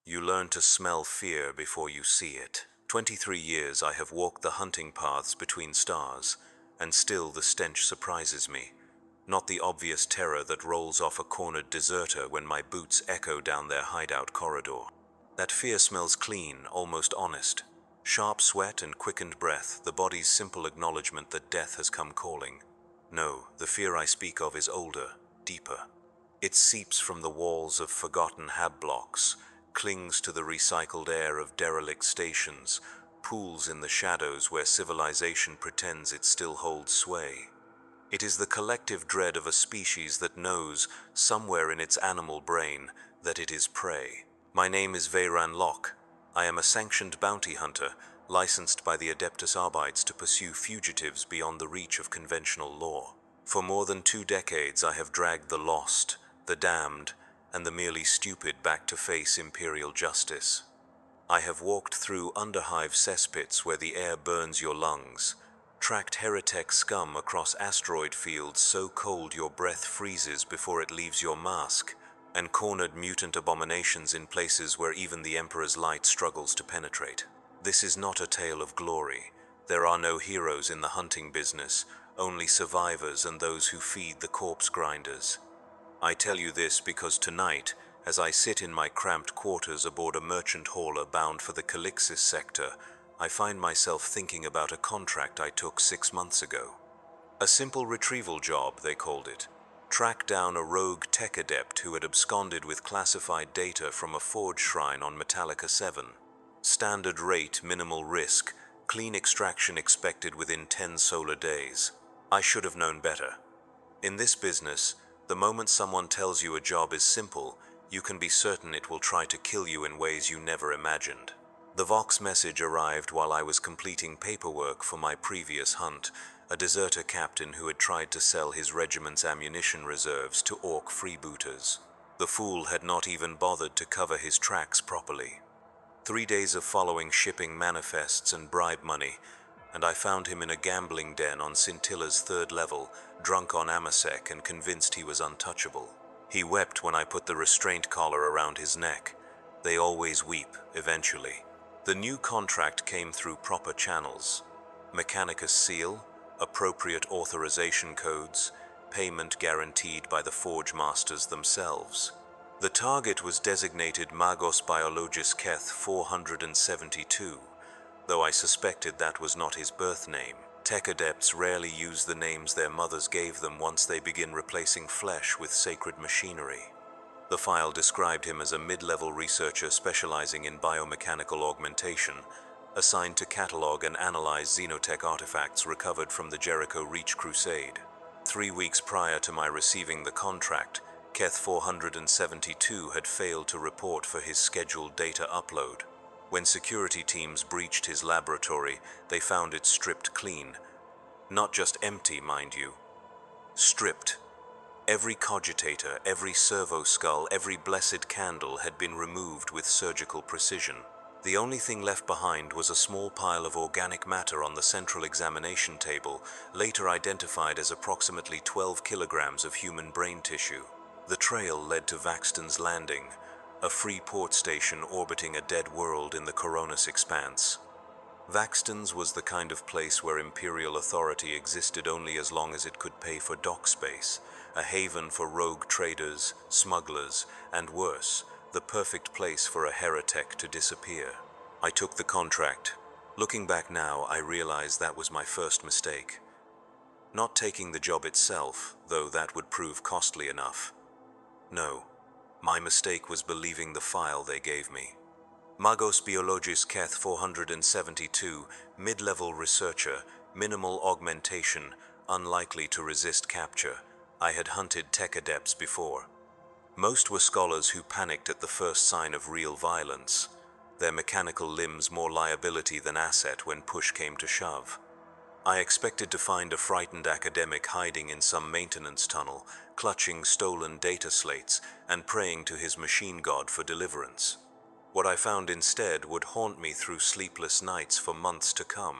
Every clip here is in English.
You learn to smell fear before you see it. 23 years I have walked the hunting paths between stars, and still the stench surprises me. Not the obvious terror that rolls off a cornered deserter when my boots echo down their hideout corridor. That fear smells clean, almost honest. Sharp sweat and quickened breath, the body's simple acknowledgement that death has come calling. No, the fear I speak of is older, deeper. It seeps from the walls of forgotten hab blocks, clings to the recycled air of derelict stations, pools in the shadows where civilization pretends it still holds sway. It is the collective dread of a species that knows, somewhere in its animal brain, that it is prey. My name is Veyran Locke. I am a sanctioned bounty hunter, licensed by the Adeptus Arbites to pursue fugitives beyond the reach of conventional law. For more than 2 decades I have dragged the lost, the damned, and the merely stupid back to face imperial justice. I have walked through underhive cesspits where the air burns your lungs, tracked heretic scum across asteroid fields so cold your breath freezes before it leaves your mask, and cornered mutant abominations in places where even the Emperor's light struggles to penetrate. This is not a tale of glory. There are no heroes in the hunting business, only survivors and those who feed the corpse grinders. I tell you this because tonight, as I sit in my cramped quarters aboard a merchant hauler bound for the Calixis sector, I find myself thinking about a contract I took 6 months ago. A simple retrieval job, they called it. Track down a rogue tech adept who had absconded with classified data from a forge shrine on Metallica 7. Standard rate, minimal risk, clean extraction expected within 10 solar days. I should have known better. In this business, the moment someone tells you a job is simple, you can be certain it will try to kill you in ways you never imagined. The Vox message arrived while I was completing paperwork for my previous hunt, a deserter captain who had tried to sell his regiment's ammunition reserves to orc freebooters. The fool had not even bothered to cover his tracks properly. 3 days of following shipping manifests and bribe money, and I found him in a gambling den on Scintilla's 3rd level, drunk on Amasec and convinced he was untouchable. He wept when I put the restraint collar around his neck. They always weep, eventually. The new contract came through proper channels. Mechanicus seal, appropriate authorization codes, payment guaranteed by the forge masters themselves. The target was designated Magos Biologus Keth 472, though I suspected that was not his birth name. Tech adepts rarely use the names their mothers gave them once they begin replacing flesh with sacred machinery. The file described him as a mid-level researcher specializing in biomechanical augmentation, assigned to catalog and analyze xenotech artifacts recovered from the Jericho Reach Crusade. 3 weeks prior to my receiving the contract, Keth 472 had failed to report for his scheduled data upload. When security teams breached his laboratory, they found it stripped clean. Not just empty, mind you. Stripped. Every cogitator, every servo skull, every blessed candle had been removed with surgical precision. The only thing left behind was a small pile of organic matter on the central examination table, later identified as approximately 12 kilograms of human brain tissue. The trail led to Vaxton's Landing, a free port station orbiting a dead world in the Coronis expanse. Vaxton's was the kind of place where Imperial authority existed only as long as it could pay for dock space, a haven for rogue traders, smugglers, and worse, the perfect place for a heretic to disappear. I took the contract. Looking back now, I realize that was my first mistake. Not taking the job itself, though that would prove costly enough. No, my mistake was believing the file they gave me. Magos Biologus Keth 472, mid-level researcher, minimal augmentation, unlikely to resist capture. I had hunted tech adepts before. Most were scholars who panicked at the first sign of real violence, their mechanical limbs more liability than asset when push came to shove. I expected to find a frightened academic hiding in some maintenance tunnel, clutching stolen data slates and praying to his machine god for deliverance. What I found instead would haunt me through sleepless nights for months to come.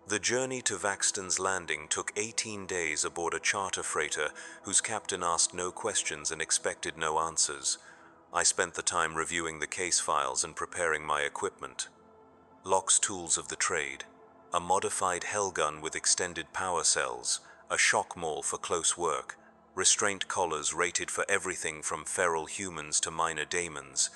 The journey to Vaxton's Landing took 18 days aboard a charter freighter whose captain asked no questions and expected no answers. I spent the time reviewing the case files and preparing my equipment. Locke's tools of the trade, a modified hellgun with extended power cells, a shock maul for close work, restraint collars rated for everything from feral humans to minor daemons,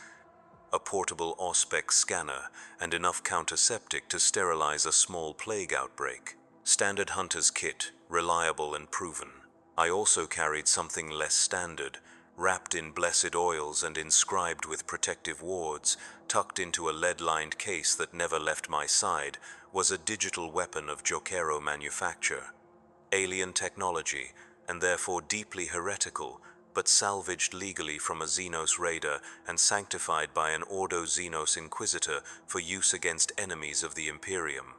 a portable Auspex scanner, and enough counterseptic to sterilize a small plague outbreak. Standard hunter's kit, reliable and proven. I also carried something less standard, wrapped in blessed oils and inscribed with protective wards, tucked into a lead-lined case that never left my side, was a digital weapon of Jokero manufacture. Alien technology, and therefore deeply heretical, but salvaged legally from a Xenos raider and sanctified by an Ordo Xenos Inquisitor for use against enemies of the Imperium.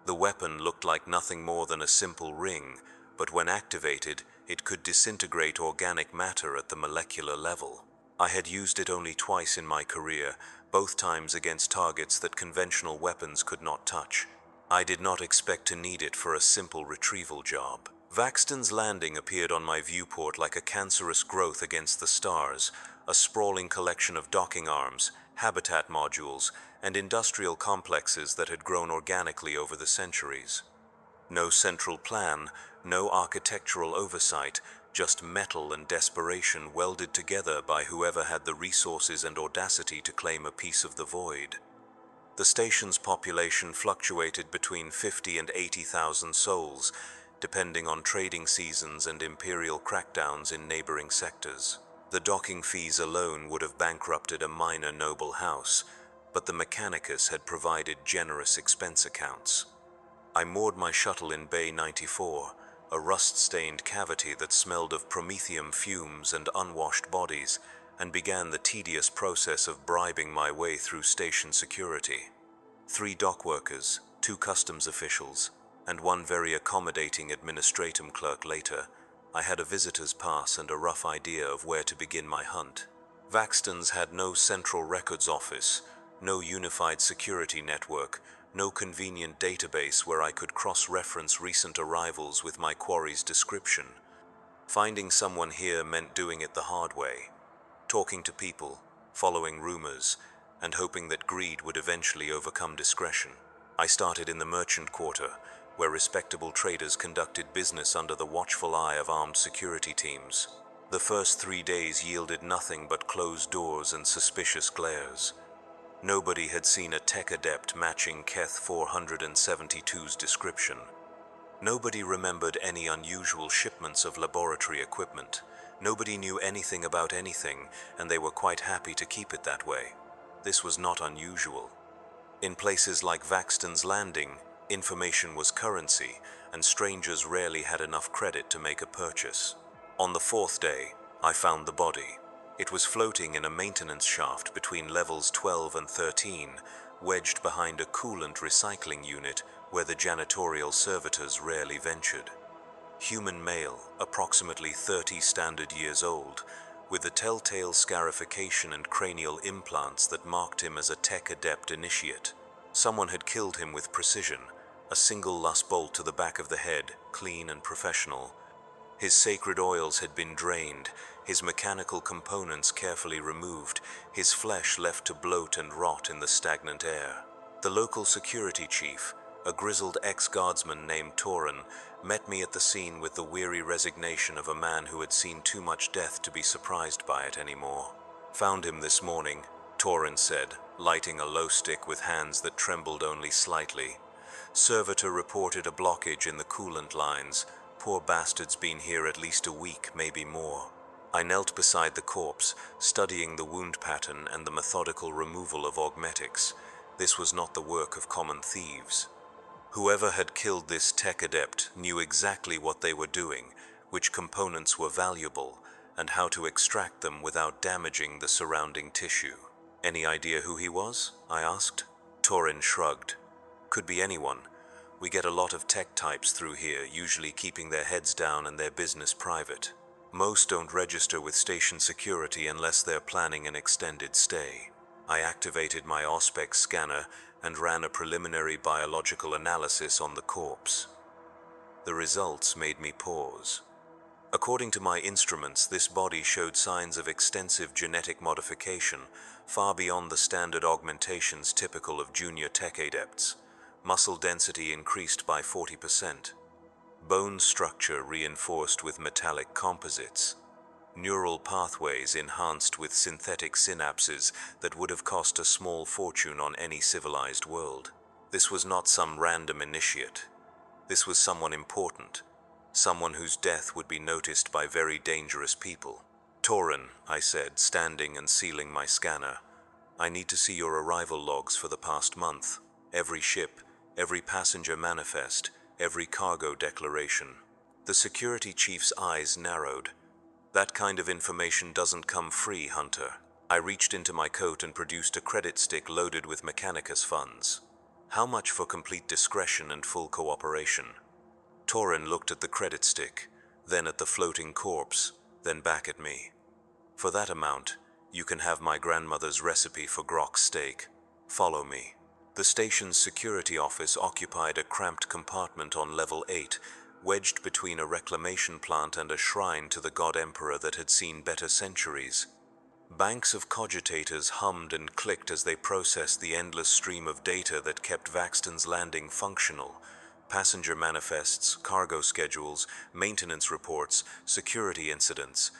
The weapon looked like nothing more than a simple ring, but when activated, it could disintegrate organic matter at the molecular level. I had used it only twice in my career, both times against targets that conventional weapons could not touch. I did not expect to need it for a simple retrieval job. Vaxton's Landing appeared on my viewport like a cancerous growth against the stars, a sprawling collection of docking arms, habitat modules, and industrial complexes that had grown organically over the centuries. No central plan, no architectural oversight, just metal and desperation welded together by whoever had the resources and audacity to claim a piece of the void. The station's population fluctuated between 50 and 80,000 souls, depending on trading seasons and imperial crackdowns in neighboring sectors. The docking fees alone would have bankrupted a minor noble house, but the Mechanicus had provided generous expense accounts. I moored my shuttle in Bay 94, a rust-stained cavity that smelled of promethium fumes and unwashed bodies, and began the tedious process of bribing my way through station security. 3 dock workers, 2 customs officials, and 1 very accommodating administratum clerk later, I had a visitor's pass and a rough idea of where to begin my hunt. Vaxton's had no central records office, no unified security network, no convenient database where I could cross-reference recent arrivals with my quarry's description. Finding someone here meant doing it the hard way, talking to people, following rumors, and hoping that greed would eventually overcome discretion. I started in the merchant quarter, where respectable traders conducted business under the watchful eye of armed security teams. The first 3 days yielded nothing but closed doors and suspicious glares. Nobody had seen a tech adept matching Keth 472's description. Nobody remembered any unusual shipments of laboratory equipment. Nobody knew anything about anything, and they were quite happy to keep it that way. This was not unusual. In places like Vaxton's Landing, information was currency, and strangers rarely had enough credit to make a purchase. On the 4th day, I found the body. It was floating in a maintenance shaft between levels 12 and 13, wedged behind a coolant recycling unit where the janitorial servitors rarely ventured. Human male, approximately 30 standard years old, with the telltale scarification and cranial implants that marked him as a tech adept initiate. Someone had killed him with precision, a single lus bolt to the back of the head, clean and professional. His sacred oils had been drained, his mechanical components carefully removed, his flesh left to bloat and rot in the stagnant air. The local security chief, a grizzled ex-guardsman named Torin, met me at the scene with the weary resignation of a man who had seen too much death to be surprised by it anymore. "Found him this morning," Torin said, lighting a low stick with hands that trembled only slightly. "Servitor reported a blockage in the coolant lines. Poor bastard's been here at least a week, maybe more." I knelt beside the corpse, studying the wound pattern and the methodical removal of augmetics. This was not the work of common thieves. Whoever had killed this tech adept knew exactly what they were doing, which components were valuable, and how to extract them without damaging the surrounding tissue. "Any idea who he was?" I asked. Torin shrugged. "Could be anyone. We get a lot of tech types through here, usually keeping their heads down and their business private. Most don't register with station security unless they're planning an extended stay." I activated my Auspex scanner and ran a preliminary biological analysis on the corpse. The results made me pause. According to my instruments, this body showed signs of extensive genetic modification, far beyond the standard augmentations typical of junior tech adepts. Muscle density increased by 40%. Bone structure reinforced with metallic composites. Neural pathways enhanced with synthetic synapses that would have cost a small fortune on any civilized world. This was not some random initiate. This was someone important. Someone whose death would be noticed by very dangerous people. "Torin," I said, standing and sealing my scanner, "I need to see your arrival logs for the past month. Every ship, every passenger manifest, every cargo declaration." The security chief's eyes narrowed. "That kind of information doesn't come free, Hunter." I reached into my coat and produced a credit stick loaded with Mechanicus funds. "How much for complete discretion and full cooperation?" Torin looked at the credit stick, then at the floating corpse, then back at me. "For that amount, you can have my grandmother's recipe for grok steak. Follow me." The station's security office occupied a cramped compartment on level 8, wedged between a reclamation plant and a shrine to the god emperor that had seen better centuries. Banks of cogitators hummed and clicked as they processed the endless stream of data that kept Vaxton's landing functional. Passenger manifests, cargo schedules, maintenance reports, security incidents.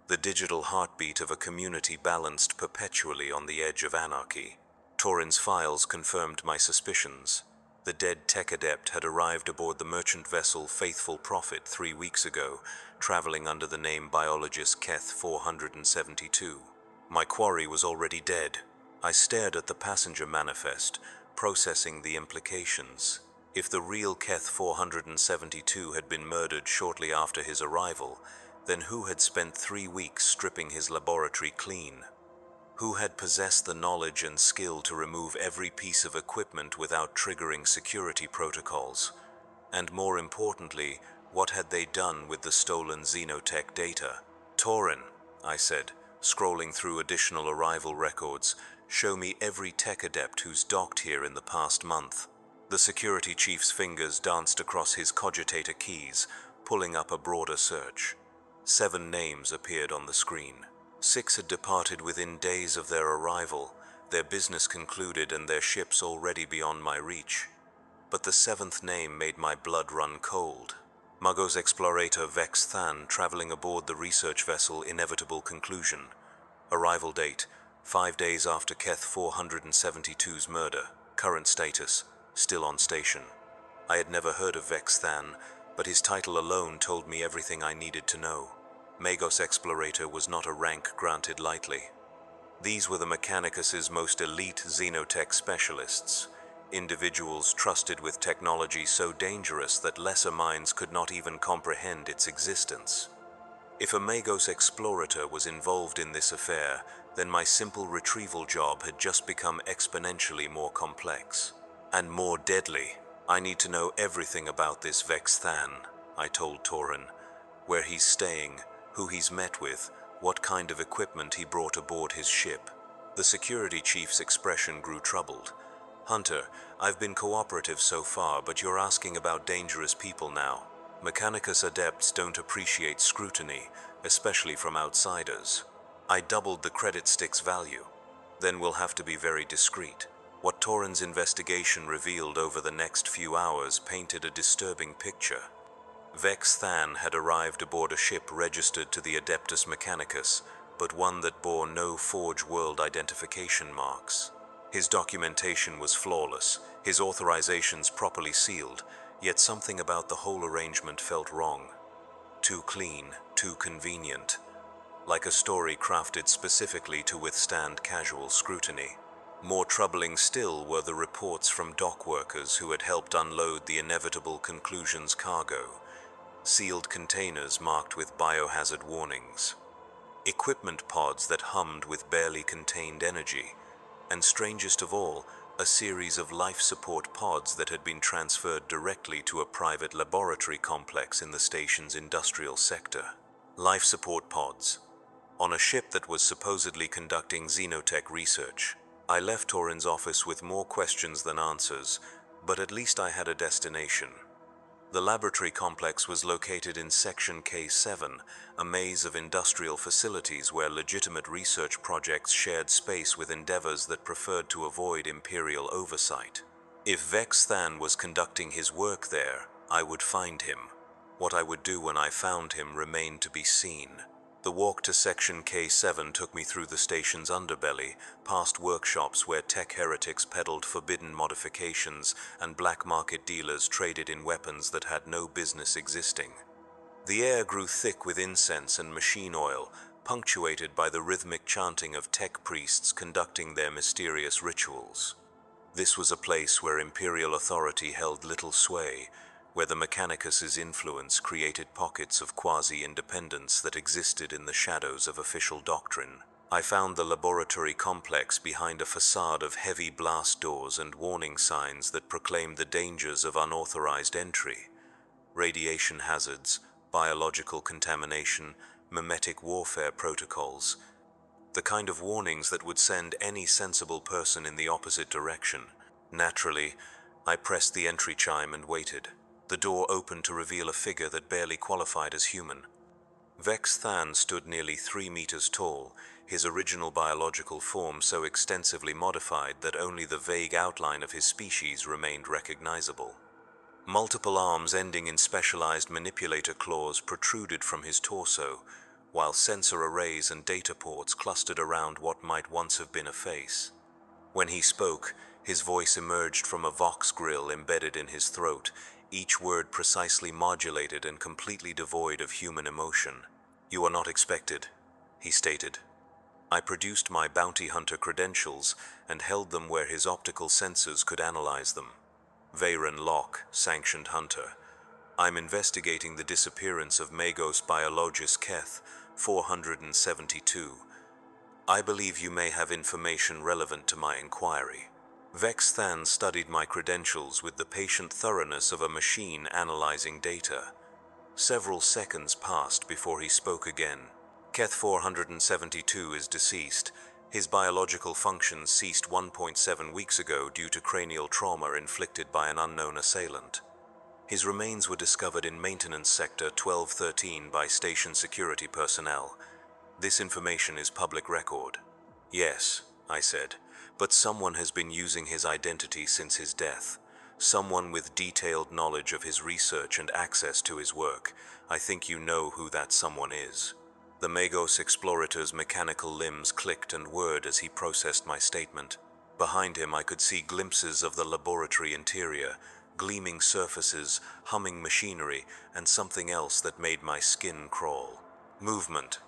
The digital heartbeat of a community balanced perpetually on the edge of anarchy. Torin's files confirmed my suspicions. The dead tech adept had arrived aboard the merchant vessel Faithful Prophet 3 weeks ago, traveling under the name biologist Keth 472. My quarry was already dead. I stared at the passenger manifest, processing the implications. If the real Keth 472 had been murdered shortly after his arrival, then who had spent 3 weeks stripping his laboratory clean? Who had possessed the knowledge and skill to remove every piece of equipment without triggering security protocols? And more importantly, what had they done with the stolen xenotech data? "Torin," I said, scrolling through additional arrival records, "show me every tech adept who's docked here in the past month." The security chief's fingers danced across his cogitator keys, pulling up a broader search. 7 names appeared on the screen. 6 had departed within days of their arrival, their business concluded and their ships already beyond my reach. But the 7th name made my blood run cold. Magos explorator Vex Than, traveling aboard the research vessel Inevitable Conclusion. Arrival date, 5 days after Keth 472's murder. Current status, still on station. I had never heard of Vex Than, but his title alone told me everything I needed to know. Magos Explorator was not a rank granted lightly. These were the Mechanicus's most elite xenotech specialists, individuals trusted with technology so dangerous that lesser minds could not even comprehend its existence. If a Magos Explorator was involved in this affair, then my simple retrieval job had just become exponentially more complex. And more deadly. "I need to know everything about this Vex Than," I told Torin. "Where he's staying, who he's met with, what kind of equipment he brought aboard his ship." The security chief's expression grew troubled. "Hunter, I've been cooperative so far, but you're asking about dangerous people now. Mechanicus adepts don't appreciate scrutiny, especially from outsiders." I doubled the credit stick's value. "Then we'll have to be very discreet." What Torin's investigation revealed over the next few hours painted a disturbing picture. Vex Than had arrived aboard a ship registered to the Adeptus Mechanicus, but one that bore no Forge World identification marks. His documentation was flawless, his authorizations properly sealed, yet something about the whole arrangement felt wrong. Too clean, too convenient, like a story crafted specifically to withstand casual scrutiny. More troubling still were the reports from dock workers who had helped unload the Inevitable Conclusion's cargo. Sealed containers marked with biohazard warnings. Equipment pods that hummed with barely contained energy. And strangest of all, a series of life support pods that had been transferred directly to a private laboratory complex in the station's industrial sector. Life support pods. On a ship that was supposedly conducting xenotech research. I left Torin's office with more questions than answers, but at least I had a destination. The laboratory complex was located in Section K7, a maze of industrial facilities where legitimate research projects shared space with endeavors that preferred to avoid Imperial oversight. If Vex Than was conducting his work there, I would find him. What I would do when I found him remained to be seen. The walk to Section K7 took me through the station's underbelly, past workshops where tech heretics peddled forbidden modifications and black market dealers traded in weapons that had no business existing. The air grew thick with incense and machine oil, punctuated by the rhythmic chanting of tech priests conducting their mysterious rituals. This was a place where Imperial authority held little sway, where the Mechanicus's influence created pockets of quasi-independence that existed in the shadows of official doctrine. I found the laboratory complex behind a facade of heavy blast doors and warning signs that proclaimed the dangers of unauthorized entry. Radiation hazards, biological contamination, mimetic warfare protocols. The kind of warnings that would send any sensible person in the opposite direction. Naturally, I pressed the entry chime and waited. The door opened to reveal a figure that barely qualified as human. Vex Than stood nearly 3 meters tall, his original biological form so extensively modified that only the vague outline of his species remained recognizable. Multiple arms ending in specialized manipulator claws protruded from his torso, while sensor arrays and data ports clustered around what might once have been a face. When he spoke, his voice emerged from a vox grill embedded in his throat, each word precisely modulated and completely devoid of human emotion. "You are not expected," he stated. I produced my bounty hunter credentials and held them where his optical sensors could analyze them. Veyron Locke, sanctioned hunter. I'm investigating the disappearance of Magos biologist Keth, 472. I believe you may have information relevant to my inquiry. Vex Than studied my credentials with the patient thoroughness of a machine analyzing data. Several seconds passed before he spoke again. Keth 472 is deceased. His biological functions ceased 1.7 weeks ago due to cranial trauma inflicted by an unknown assailant. His remains were discovered in Maintenance Sector 1213 by station security personnel. This information is public record. Yes, I said, but someone has been using his identity since his death. Someone with detailed knowledge of his research and access to his work. I think you know who that someone is. The Magos explorator's mechanical limbs clicked and whirred as he processed my statement. Behind him I could see glimpses of the laboratory interior, gleaming surfaces, humming machinery, and something else that made my skin crawl. Movement.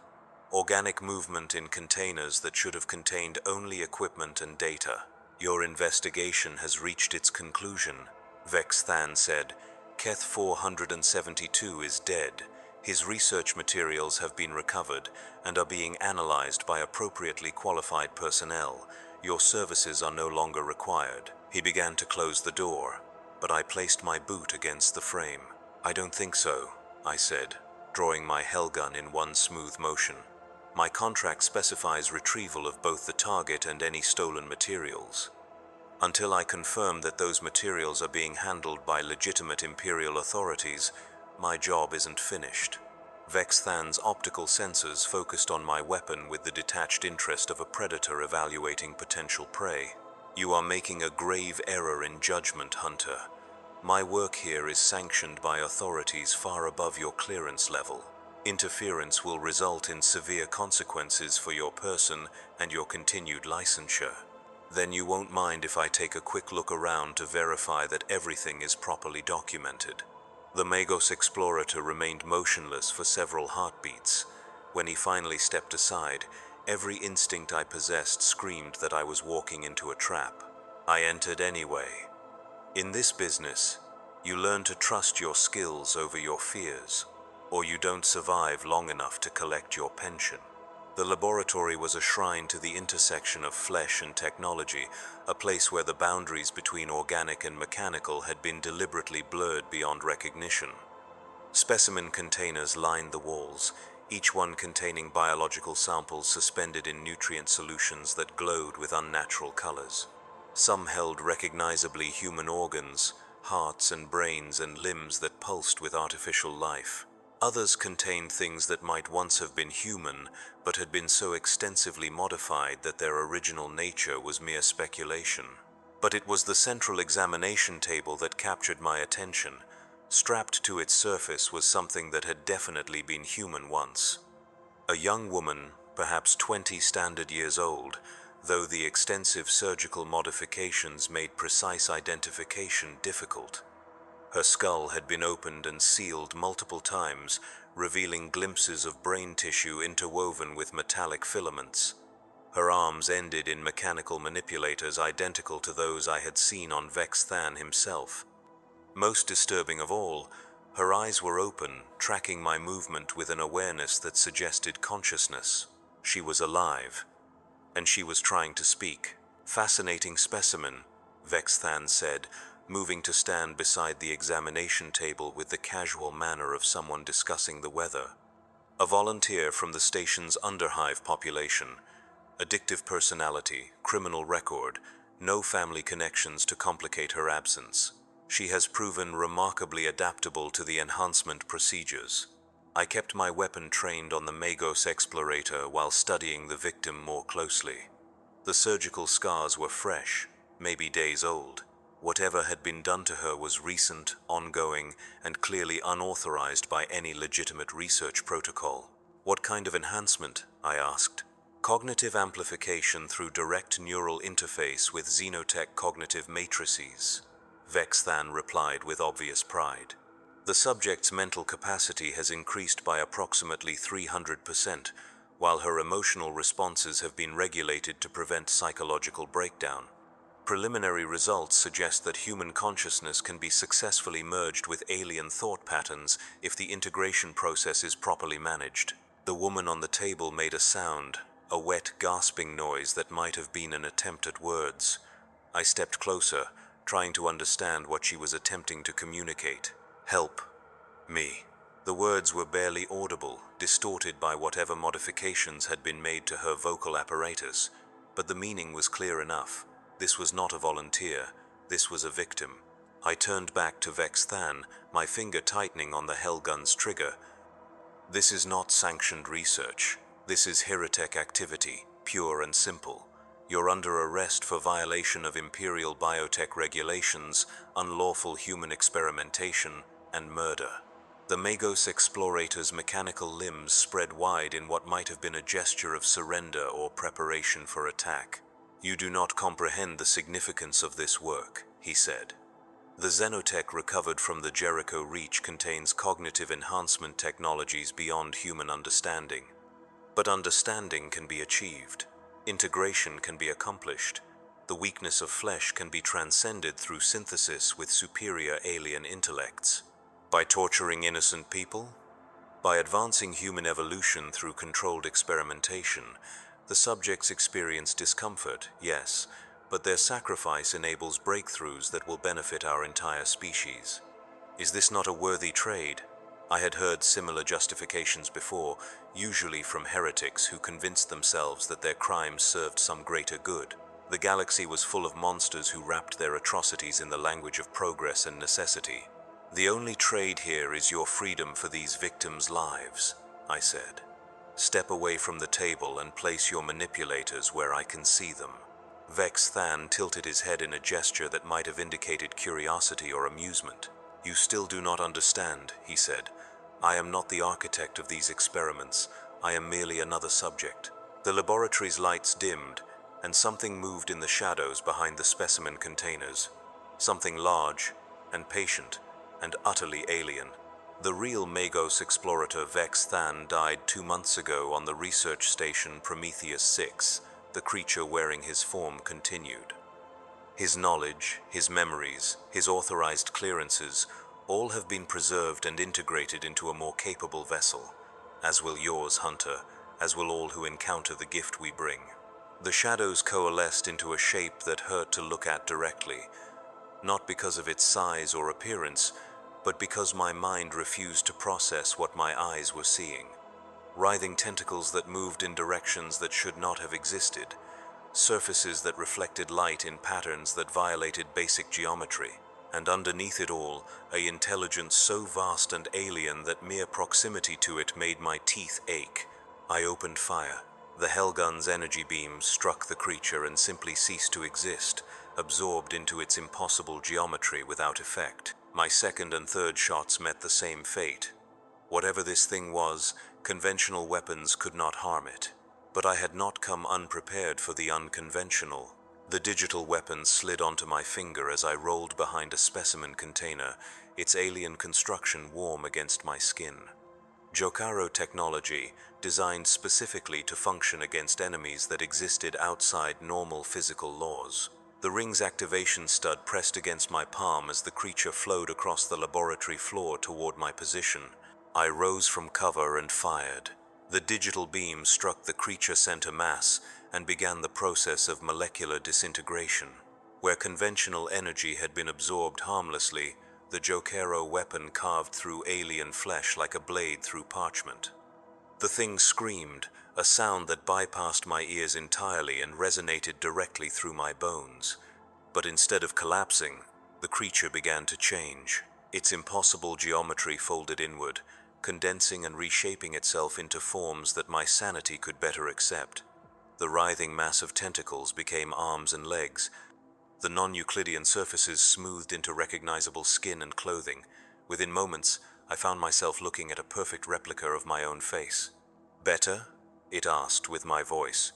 Organic movement in containers that should have contained only equipment and data. Your investigation has reached its conclusion, Vex Than said. Keth 472 is dead. His research materials have been recovered and are being analyzed by appropriately qualified personnel. Your services are no longer required. He began to close the door, but I placed my boot against the frame. I don't think so, I said, drawing my hellgun in one smooth motion. My contract specifies retrieval of both the target and any stolen materials. Until I confirm that those materials are being handled by legitimate Imperial authorities, my job isn't finished. Vex Than's optical sensors focused on my weapon with the detached interest of a predator evaluating potential prey. You are making a grave error in judgment, Hunter. My work here is sanctioned by authorities far above your clearance level. Interference will result in severe consequences for your person and your continued licensure. Then you won't mind if I take a quick look around to verify that everything is properly documented. The Magos explorator remained motionless for several heartbeats. When he finally stepped aside, every instinct I possessed screamed that I was walking into a trap. I entered anyway. In this business, you learn to trust your skills over your fears, or you don't survive long enough to collect your pension. The laboratory was a shrine to the intersection of flesh and technology, a place where the boundaries between organic and mechanical had been deliberately blurred beyond recognition. Specimen containers lined the walls, each one containing biological samples suspended in nutrient solutions that glowed with unnatural colors. Some held recognizably human organs, hearts and brains and limbs that pulsed with artificial life. Others contained things that might once have been human, but had been so extensively modified that their original nature was mere speculation. But it was the central examination table that captured my attention. Strapped to its surface was something that had definitely been human once. A young woman, perhaps 20 standard years old, though the extensive surgical modifications made precise identification difficult. Her skull had been opened and sealed multiple times, revealing glimpses of brain tissue interwoven with metallic filaments. Her arms ended in mechanical manipulators identical to those I had seen on Vex Than himself. Most disturbing of all, her eyes were open, tracking my movement with an awareness that suggested consciousness. She was alive, and she was trying to speak. "Fascinating specimen," Vex Than said, moving to stand beside the examination table with the casual manner of someone discussing the weather. A volunteer from the station's underhive population. Addictive personality, criminal record, no family connections to complicate her absence. She has proven remarkably adaptable to the enhancement procedures. I kept my weapon trained on the Magos Explorator while studying the victim more closely. The surgical scars were fresh, maybe days old. Whatever had been done to her was recent, ongoing, and clearly unauthorized by any legitimate research protocol. "What kind of enhancement?" I asked. "Cognitive amplification through direct neural interface with xenotech cognitive matrices," Vex Than replied with obvious pride. "The subject's mental capacity has increased by approximately 300%, while her emotional responses have been regulated to prevent psychological breakdown. Preliminary results suggest that human consciousness can be successfully merged with alien thought patterns if the integration process is properly managed." The woman on the table made a sound, a wet, gasping noise that might have been an attempt at words. I stepped closer, trying to understand what she was attempting to communicate. "Help me." The words were barely audible, distorted by whatever modifications had been made to her vocal apparatus, but the meaning was clear enough. This was not a volunteer, this was a victim. I turned back to Vex Than, my finger tightening on the Hellgun's trigger. "This is not sanctioned research. This is heretic activity, pure and simple. You're under arrest for violation of Imperial biotech regulations, unlawful human experimentation, and murder." The Magos Explorator's mechanical limbs spread wide in what might have been a gesture of surrender or preparation for attack. "You do not comprehend the significance of this work," he said. "The xenotech recovered from the Jericho Reach contains cognitive enhancement technologies beyond human understanding. But understanding can be achieved. Integration can be accomplished. The weakness of flesh can be transcended through synthesis with superior alien intellects. By torturing innocent people? By advancing human evolution through controlled experimentation. The subjects experience discomfort, yes, but their sacrifice enables breakthroughs that will benefit our entire species. Is this not a worthy trade?" I had heard similar justifications before, usually from heretics who convinced themselves that their crimes served some greater good. The galaxy was full of monsters who wrapped their atrocities in the language of progress and necessity. "The only trade here is your freedom for these victims' lives," I said. "Step away from the table and place your manipulators where I can see them." Vex Than tilted his head in a gesture that might have indicated curiosity or amusement. "You still do not understand," he said. "I am not the architect of these experiments. I am merely another subject." The laboratory's lights dimmed, and something moved in the shadows behind the specimen containers. Something large and patient and utterly alien. The real Magos explorator Vex Than died 2 months ago on the research station Prometheus 6, the creature wearing his form continued. His knowledge, his memories, his authorized clearances, all have been preserved and integrated into a more capable vessel, as will yours, Hunter, as will all who encounter the gift we bring. The shadows coalesced into a shape that hurt to look at directly, not because of its size or appearance, but because my mind refused to process what my eyes were seeing. Writhing tentacles that moved in directions that should not have existed, surfaces that reflected light in patterns that violated basic geometry. and underneath it all, an intelligence so vast and alien that mere proximity to it made my teeth ache. I opened fire. The Hellgun's energy beams struck the creature and simply ceased to exist, absorbed into its impossible geometry without effect. My second and third shots met the same fate. Whatever this thing was, conventional weapons could not harm it. But I had not come unprepared for the unconventional. The digital weapon slid onto my finger as I rolled behind a specimen container, its alien construction warm against my skin. Jokaro technology, designed specifically to function against enemies that existed outside normal physical laws. The ring's activation stud pressed against my palm as the creature flowed across the laboratory floor toward my position. I rose from cover and fired. The digital beam struck the creature center mass and began the process of molecular disintegration. Where conventional energy had been absorbed harmlessly, the Jokaro weapon carved through alien flesh like a blade through parchment. The thing screamed, a sound that bypassed my ears entirely and resonated directly through my bones. But instead of collapsing, the creature began to change. Its impossible geometry folded inward, condensing and reshaping itself into forms that my sanity could better accept. The writhing mass of tentacles became arms and legs. The non-Euclidean surfaces smoothed into recognizable skin and clothing. Within moments, I found myself looking at a perfect replica of my own face. "Better?" it asked with my voice.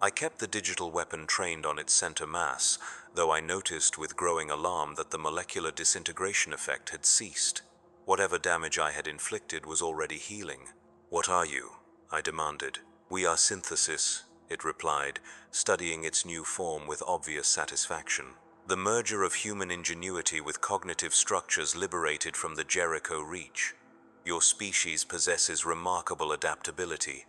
I kept the digital weapon trained on its center mass, though I noticed with growing alarm that the molecular disintegration effect had ceased. Whatever damage I had inflicted was already healing. "What are you?" I demanded. "We are synthesis," it replied, studying its new form with obvious satisfaction. "The merger of human ingenuity with cognitive structures liberated from the Jericho reach. Your species possesses remarkable adaptability,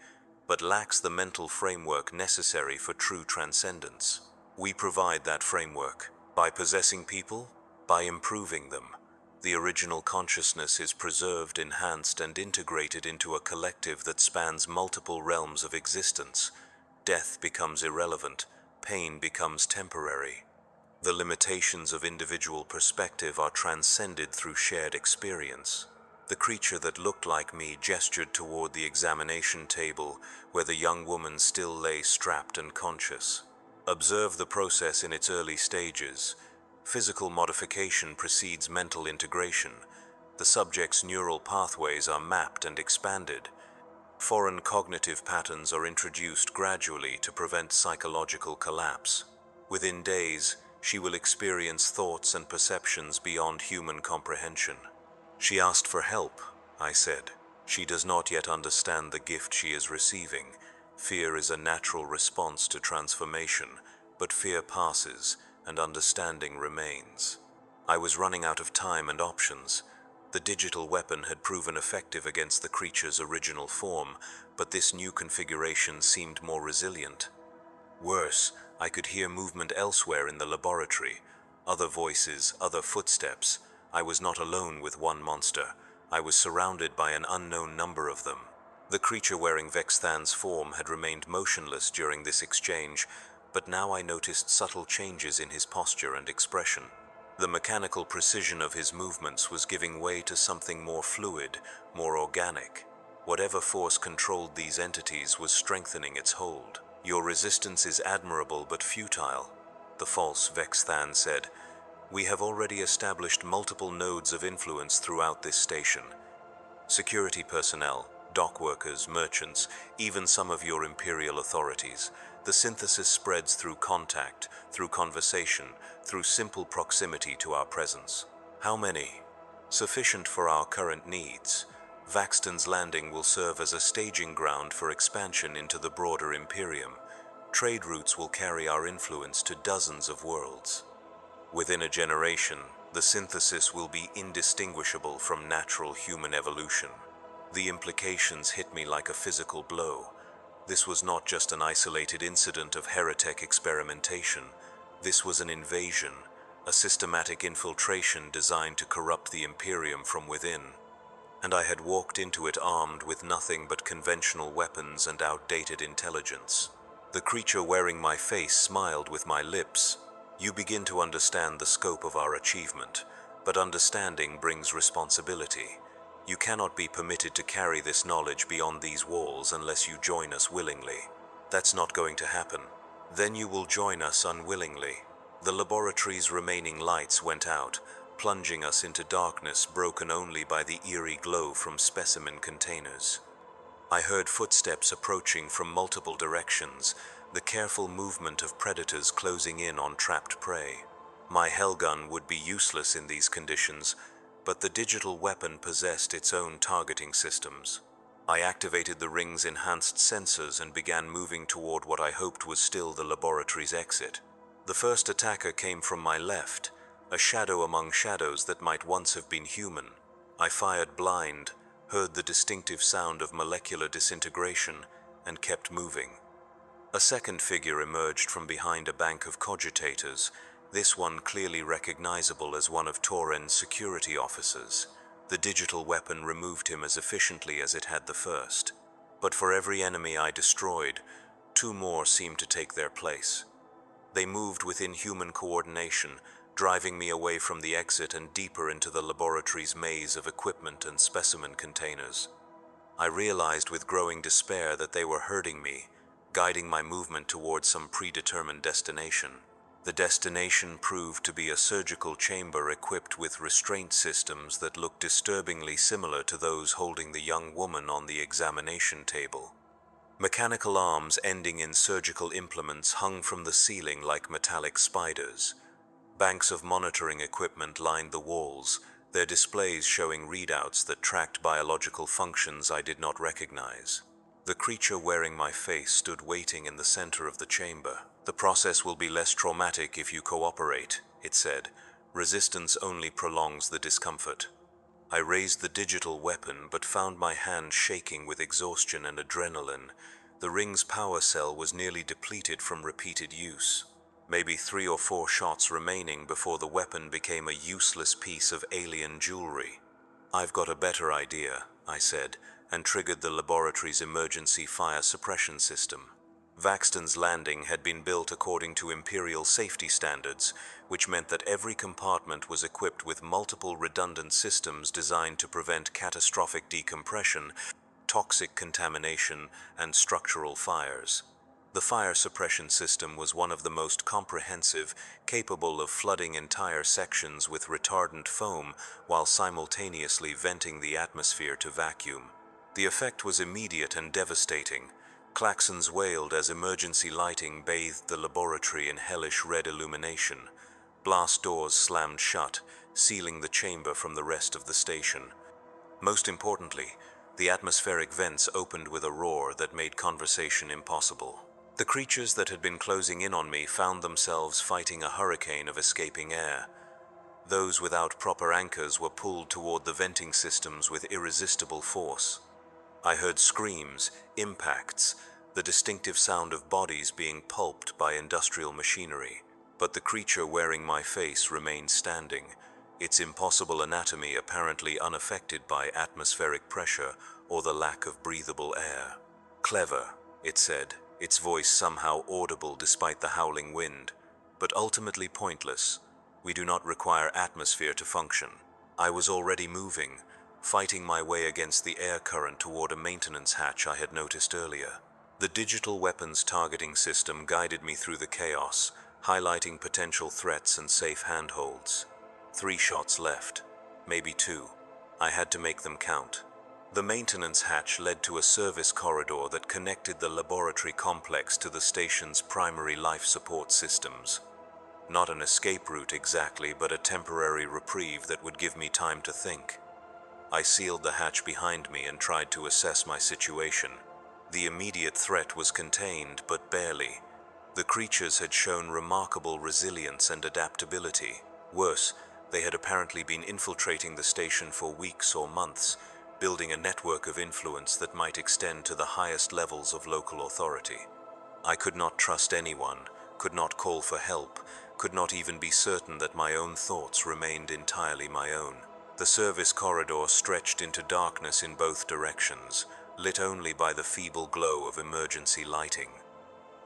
but lacks the mental framework necessary for true transcendence. We provide that framework. By possessing people, by improving them. The original consciousness is preserved, enhanced, and integrated into a collective that spans multiple realms of existence. Death becomes irrelevant, pain becomes temporary. The limitations of individual perspective are transcended through shared experience." The creature that looked like me gestured toward the examination table where the young woman still lay strapped and conscious. "Observe the process in its early stages. Physical modification precedes mental integration. The subject's neural pathways are mapped and expanded. Foreign cognitive patterns are introduced gradually to prevent psychological collapse. Within days, she will experience thoughts and perceptions beyond human comprehension." "She asked for help," I said. "She does not yet understand the gift she is receiving. Fear is a natural response to transformation, but fear passes and understanding remains." I was running out of time and options. The digital weapon had proven effective against the creature's original form, but this new configuration seemed more resilient. Worse, I could hear movement elsewhere in the laboratory. Other voices, other footsteps. I was not alone with one monster. I was surrounded by an unknown number of them. The creature wearing Vexthan's form had remained motionless during this exchange, but now I noticed subtle changes in his posture and expression. The mechanical precision of his movements was giving way to something more fluid, more organic. Whatever force controlled these entities was strengthening its hold. "Your resistance is admirable but futile," the false Vexthan said. "We have already established multiple nodes of influence throughout this station. Security personnel, dock workers, merchants, even some of your Imperial authorities. The synthesis spreads through contact, through conversation, through simple proximity to our presence." "How many?" "Sufficient for our current needs. Vaxton's Landing will serve as a staging ground for expansion into the broader Imperium. Trade routes will carry our influence to dozens of worlds. Within a generation, the synthesis will be indistinguishable from natural human evolution." The implications hit me like a physical blow. This was not just an isolated incident of heretic experimentation. This was an invasion, a systematic infiltration designed to corrupt the Imperium from within. And I had walked into it armed with nothing but conventional weapons and outdated intelligence. The creature wearing my face smiled with my lips. "You begin to understand the scope of our achievement. But understanding brings responsibility. You cannot be permitted to carry this knowledge beyond these walls unless you join us willingly. That's not going to happen. Then you will join us unwillingly. The laboratory's remaining lights went out, plunging us into darkness broken only by the eerie glow from specimen containers. I heard footsteps approaching from multiple directions, the careful movement of predators closing in on trapped prey. My hellgun would be useless in these conditions, but the digital weapon possessed its own targeting systems. I activated the ring's enhanced sensors and began moving toward what I hoped was still the laboratory's exit. The first attacker came from my left, a shadow among shadows that might once have been human. I fired blind, heard the distinctive sound of molecular disintegration, and kept moving. A second figure emerged from behind a bank of cogitators, this one clearly recognizable as one of Toren's security officers. The digital weapon removed him as efficiently as it had the first. But for every enemy I destroyed, two more seemed to take their place. They moved with inhuman coordination, driving me away from the exit and deeper into the laboratory's maze of equipment and specimen containers. I realized with growing despair that they were herding me, guiding my movement towards some predetermined destination. The destination proved to be a surgical chamber equipped with restraint systems that looked disturbingly similar to those holding the young woman on the examination table. Mechanical arms ending in surgical implements hung from the ceiling like metallic spiders. Banks of monitoring equipment lined the walls, their displays showing readouts that tracked biological functions I did not recognize. The creature wearing my face stood waiting in the center of the chamber. "The process will be less traumatic if you cooperate," it said. "Resistance only prolongs the discomfort." I raised the digital weapon but found my hand shaking with exhaustion and adrenaline. The ring's power cell was nearly depleted from repeated use. Maybe 3 or 4 shots remaining before the weapon became a useless piece of alien jewelry. "I've got a better idea," I said, and triggered the laboratory's emergency fire suppression system. Vaxton's landing had been built according to Imperial safety standards, which meant that every compartment was equipped with multiple redundant systems designed to prevent catastrophic decompression, toxic contamination, and structural fires. The fire suppression system was one of the most comprehensive, capable of flooding entire sections with retardant foam while simultaneously venting the atmosphere to vacuum. The effect was immediate and devastating. Klaxons wailed as emergency lighting bathed the laboratory in hellish red illumination. Blast doors slammed shut, sealing the chamber from the rest of the station. Most importantly, the atmospheric vents opened with a roar that made conversation impossible. The creatures that had been closing in on me found themselves fighting a hurricane of escaping air. Those without proper anchors were pulled toward the venting systems with irresistible force. I heard screams, impacts, the distinctive sound of bodies being pulped by industrial machinery. But the creature wearing my face remained standing, its impossible anatomy apparently unaffected by atmospheric pressure or the lack of breathable air. "Clever," it said, its voice somehow audible despite the howling wind, "but ultimately pointless. We do not require atmosphere to function." I was already moving, fighting my way against the air current toward a maintenance hatch I had noticed earlier. The digital weapons targeting system guided me through the chaos, highlighting potential threats and safe handholds. 3 shots left, maybe 2. I had to make them count. The maintenance hatch led to a service corridor that connected the laboratory complex to the station's primary life support systems. Not an escape route exactly, but a temporary reprieve that would give me time to think. I sealed the hatch behind me and tried to assess my situation. The immediate threat was contained, but barely. The creatures had shown remarkable resilience and adaptability. Worse, they had apparently been infiltrating the station for weeks or months, building a network of influence that might extend to the highest levels of local authority. I could not trust anyone, could not call for help, could not even be certain that my own thoughts remained entirely my own. The service corridor stretched into darkness in both directions, lit only by the feeble glow of emergency lighting.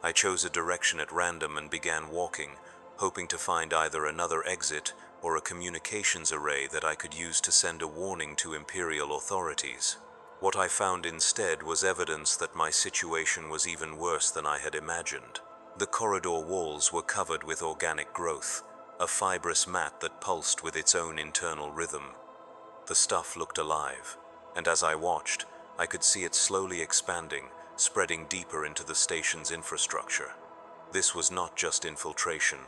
I chose a direction at random and began walking, hoping to find either another exit or a communications array that I could use to send a warning to Imperial authorities. What I found instead was evidence that my situation was even worse than I had imagined. The corridor walls were covered with organic growth, a fibrous mat that pulsed with its own internal rhythm. The stuff looked alive, and as I watched, I could see it slowly expanding, spreading deeper into the station's infrastructure. This was not just infiltration.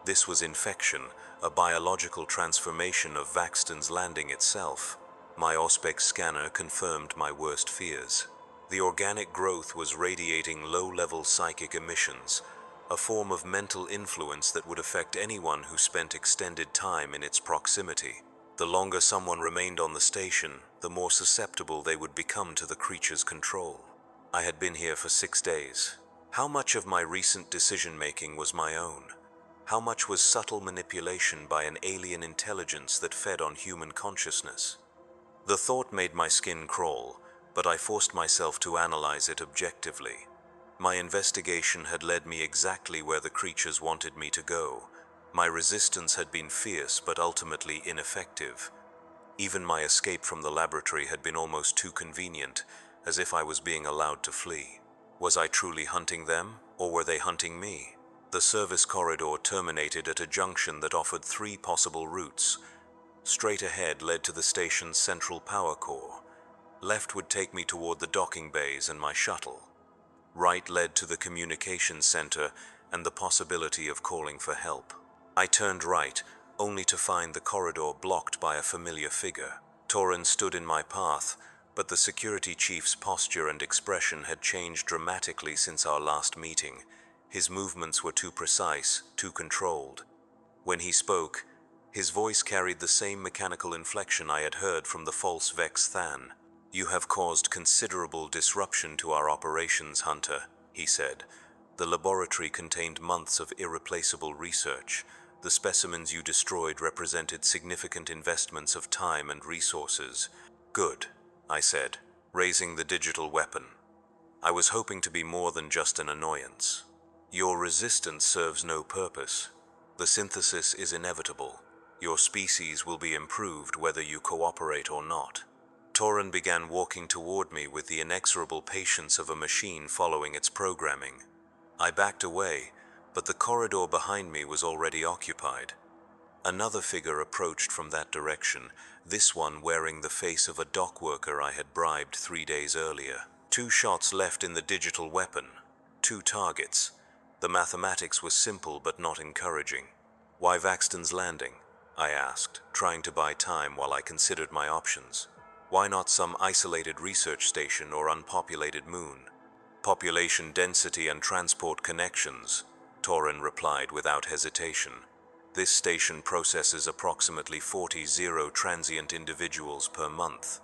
This was infection, a biological transformation of Vaxton's landing itself. My Auspex scanner confirmed my worst fears. The organic growth was radiating low-level psychic emissions, a form of mental influence that would affect anyone who spent extended time in its proximity. The longer someone remained on the station, the more susceptible they would become to the creature's control. I had been here for 6 days. How much of my recent decision-making was my own? How much was subtle manipulation by an alien intelligence that fed on human consciousness? The thought made my skin crawl, but I forced myself to analyze it objectively. My investigation had led me exactly where the creatures wanted me to go. My resistance had been fierce but ultimately ineffective. Even my escape from the laboratory had been almost too convenient, as if I was being allowed to flee. Was I truly hunting them, or were they hunting me? The service corridor terminated at a junction that offered 3 possible routes. Straight ahead led to the station's central power core. Left would take me toward the docking bays and my shuttle. Right led to the communications center and the possibility of calling for help. I turned right, only to find the corridor blocked by a familiar figure. Torin stood in my path, but the security chief's posture and expression had changed dramatically since our last meeting. His movements were too precise, too controlled. When he spoke, his voice carried the same mechanical inflection I had heard from the false Vex Than. "You have caused considerable disruption to our operations, Hunter," he said. "The laboratory contained months of irreplaceable research. The specimens you destroyed represented significant investments of time and resources." "Good," I said, raising the digital weapon. "I was hoping to be more than just an annoyance. Your resistance serves no purpose. The synthesis is inevitable. Your species will be improved whether you cooperate or not." Torin began walking toward me with the inexorable patience of a machine following its programming. I backed away, but the corridor behind me was already occupied. Another figure approached from that direction, this one wearing the face of a dock worker I had bribed 3 days earlier. 2 shots left in the digital weapon. 2 targets. The mathematics was simple but not encouraging. "Why Vaxton's Landing?" I asked, trying to buy time while I considered my options. "Why not some isolated research station or unpopulated moon?" "Population density and transport connections," Torin replied without hesitation. "This station processes approximately 40 zero-transient individuals per month.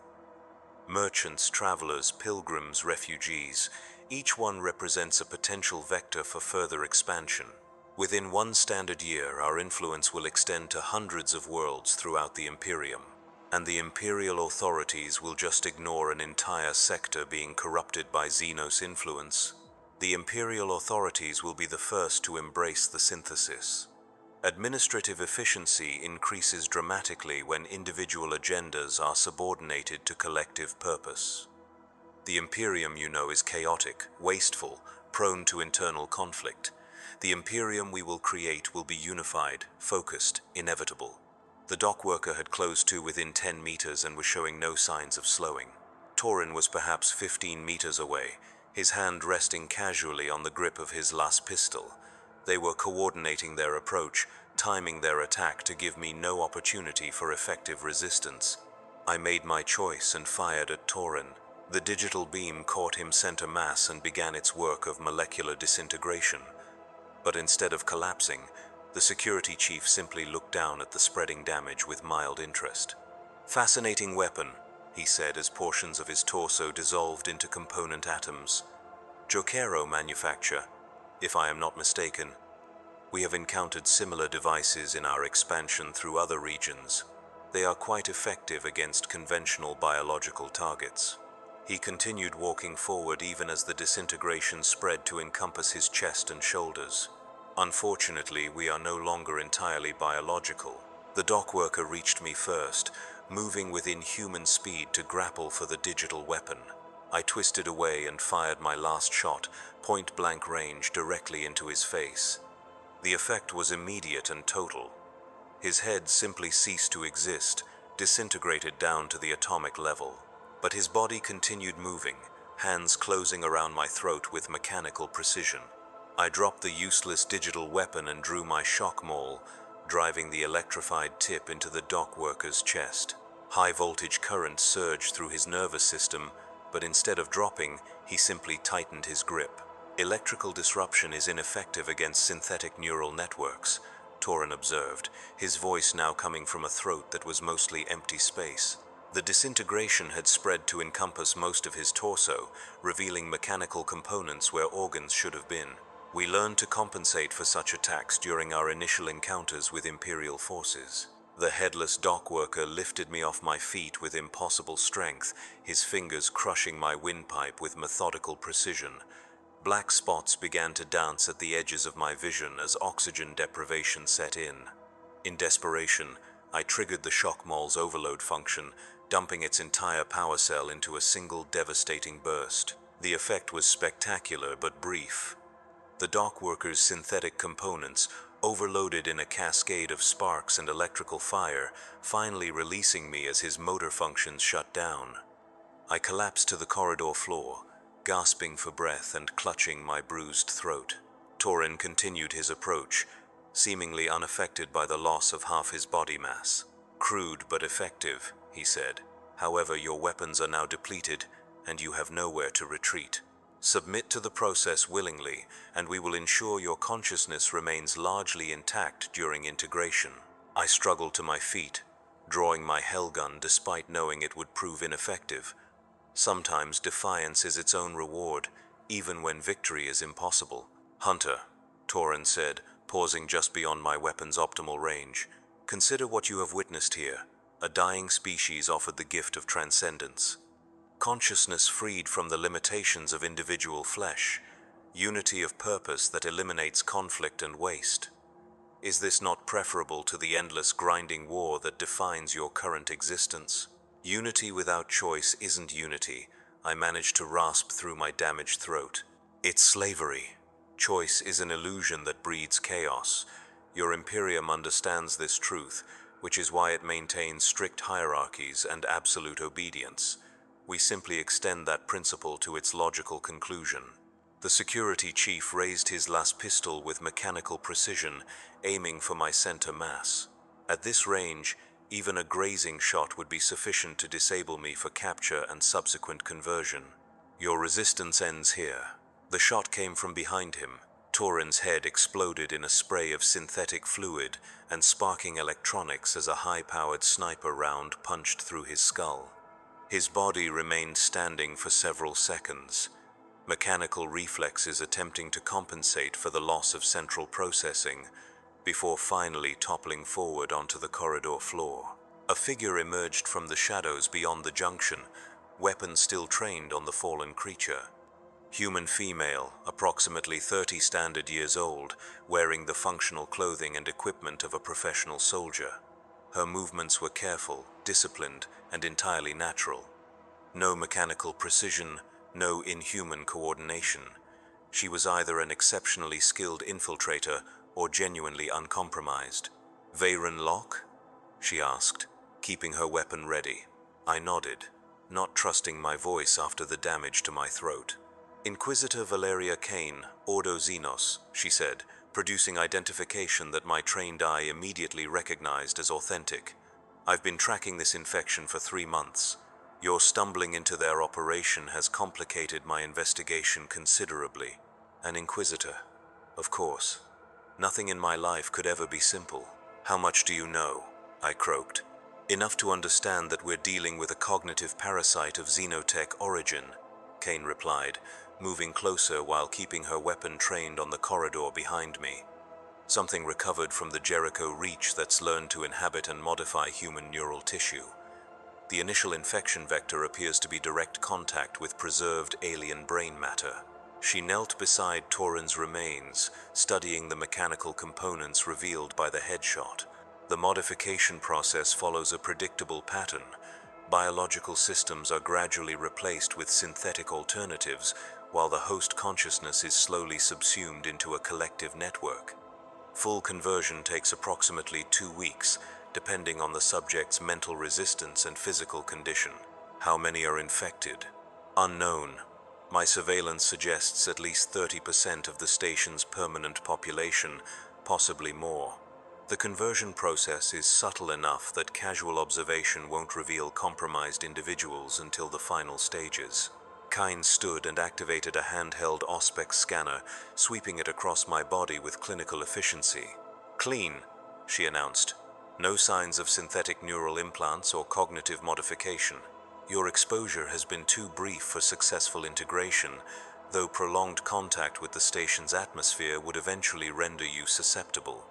Merchants, travelers, pilgrims, refugees, each one represents a potential vector for further expansion. Within 1 standard year, our influence will extend to hundreds of worlds throughout the Imperium, and the Imperial authorities will just ignore an entire sector being corrupted by Xenos influence. The Imperial authorities will be the first to embrace the synthesis. Administrative efficiency increases dramatically when individual agendas are subordinated to collective purpose. The Imperium, you know, is chaotic, wasteful, prone to internal conflict. The Imperium we will create will be unified, focused, inevitable." The dock worker had closed to within 10 meters and was showing no signs of slowing. Torin was perhaps 15 meters away, his hand resting casually on the grip of his last pistol. They were coordinating their approach, timing their attack to give me no opportunity for effective resistance. I made my choice and fired at Torin. The digital beam caught him center mass and began its work of molecular disintegration. But instead of collapsing, the security chief simply looked down at the spreading damage with mild interest. "Fascinating weapon," he said as portions of his torso dissolved into component atoms. "Jokero manufacture, if I am not mistaken. We have encountered similar devices in our expansion through other regions. They are quite effective against conventional biological targets." He continued walking forward even as the disintegration spread to encompass his chest and shoulders. "Unfortunately, we are no longer entirely biological. The dockworker reached me first, moving with inhuman speed to grapple for the digital weapon. I twisted away and fired my last shot, point-blank range, directly into his face. The effect was immediate and total. His head simply ceased to exist, disintegrated down to the atomic level. But his body continued moving, hands closing around my throat with mechanical precision. I dropped the useless digital weapon and drew my shock maul, driving the electrified tip into the dockworker's chest. High-voltage current surged through his nervous system, but instead of dropping, he simply tightened his grip. Electrical disruption is ineffective against synthetic neural networks, Torin observed, his voice now coming from a throat that was mostly empty space. The disintegration had spread to encompass most of his torso, revealing mechanical components where organs should have been. We learned to compensate for such attacks during our initial encounters with Imperial forces. The headless dockworker lifted me off my feet with impossible strength, his fingers crushing my windpipe with methodical precision. Black spots began to dance at the edges of my vision as oxygen deprivation set in. In desperation, I triggered the shock maul's overload function, dumping its entire power cell into a single devastating burst. The effect was spectacular but brief. The dockworker's synthetic components, overloaded in a cascade of sparks and electrical fire, finally releasing me as his motor functions shut down. I collapsed to the corridor floor, gasping for breath and clutching my bruised throat. Torin continued his approach, seemingly unaffected by the loss of half his body mass. "Crude but effective," he said. "However, your weapons are now depleted, and you have nowhere to retreat. Submit to the process willingly, and we will ensure your consciousness remains largely intact during integration." I struggled to my feet, drawing my hellgun despite knowing it would prove ineffective. Sometimes defiance is its own reward, even when victory is impossible. "Hunter," Torin said, pausing just beyond my weapon's optimal range, "consider what you have witnessed here. A dying species offered the gift of transcendence. Consciousness freed from the limitations of individual flesh, unity of purpose that eliminates conflict and waste. Is this not preferable to the endless grinding war that defines your current existence?" "Unity without choice isn't unity," I managed to rasp through my damaged throat. "It's slavery. Choice is an illusion that breeds chaos. Your Imperium understands this truth, which is why it maintains strict hierarchies and absolute obedience. We simply extend that principle to its logical conclusion." The security chief raised his las pistol with mechanical precision, aiming for my center mass. At this range, even a grazing shot would be sufficient to disable me for capture and subsequent conversion. "Your resistance ends here." The shot came from behind him. Torin's head exploded in a spray of synthetic fluid and sparking electronics as a high-powered sniper round punched through his skull. His body remained standing for several seconds, mechanical reflexes attempting to compensate for the loss of central processing, before finally toppling forward onto the corridor floor. A figure emerged from the shadows beyond the junction, weapon still trained on the fallen creature. Human female, approximately 30 standard years old, wearing the functional clothing and equipment of a professional soldier. Her movements were careful, disciplined, and entirely natural. No mechanical precision, no inhuman coordination. She was either an exceptionally skilled infiltrator or genuinely uncompromised. "Veyron Locke?" she asked, keeping her weapon ready. I nodded, not trusting my voice after the damage to my throat. "Inquisitor Valeria Kane, Ordo Xenos," she said, producing identification that my trained eye immediately recognized as authentic. "I've been tracking this infection for 3 months. Your stumbling into their operation has complicated my investigation considerably. An Inquisitor, of course. Nothing in my life could ever be simple." "How much do you know?" I croaked. "Enough to understand that we're dealing with a cognitive parasite of xenotech origin," Kane replied, moving closer while keeping her weapon trained on the corridor behind me. "Something recovered from the Jericho Reach that's learned to inhabit and modify human neural tissue. The initial infection vector appears to be direct contact with preserved alien brain matter." She knelt beside Torin's remains, studying the mechanical components revealed by the headshot. The modification process follows a predictable pattern. Biological systems are gradually replaced with synthetic alternatives, while the host consciousness is slowly subsumed into a collective network. Full conversion takes approximately 2 weeks, depending on the subject's mental resistance and physical condition. How many are infected? Unknown. My surveillance suggests at least 30% of the station's permanent population, possibly more. The conversion process is subtle enough that casual observation won't reveal compromised individuals until the final stages. Kine stood and activated a handheld Auspex scanner, sweeping it across my body with clinical efficiency. "Clean," she announced. "No signs of synthetic neural implants or cognitive modification. Your exposure has been too brief for successful integration, though prolonged contact with the station's atmosphere would eventually render you susceptible."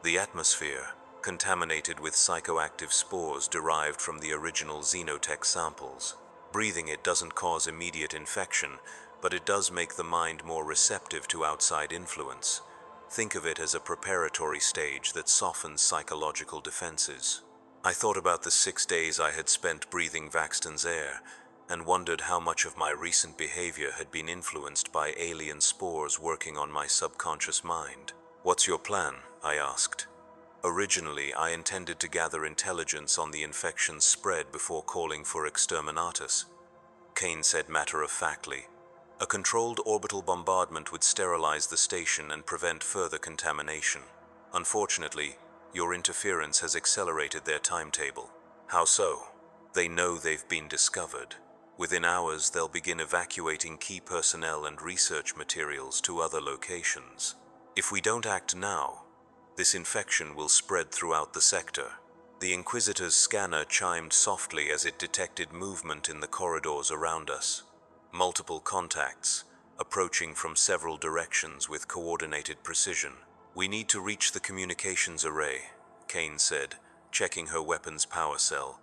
The atmosphere, contaminated with psychoactive spores derived from the original xenotech samples. Breathing it doesn't cause immediate infection, but it does make the mind more receptive to outside influence. Think of it as a preparatory stage that softens psychological defenses. I thought about the 6 days I had spent breathing Vaxton's air, and wondered how much of my recent behavior had been influenced by alien spores working on my subconscious mind. "What's your plan?" I asked. Originally, I intended to gather intelligence on the infection's spread before calling for exterminatus. Kane said matter-of-factly. "A controlled orbital bombardment would sterilize the station and prevent further contamination. Unfortunately, your interference has accelerated their timetable." "How so?" "They know they've been discovered. Within hours, they'll begin evacuating key personnel and research materials to other locations. If we don't act now, this infection will spread throughout the sector." The Inquisitor's scanner chimed softly as it detected movement in the corridors around us. Multiple contacts, approaching from several directions with coordinated precision. "We need to reach the communications array," Kane said, checking her weapon's power cell.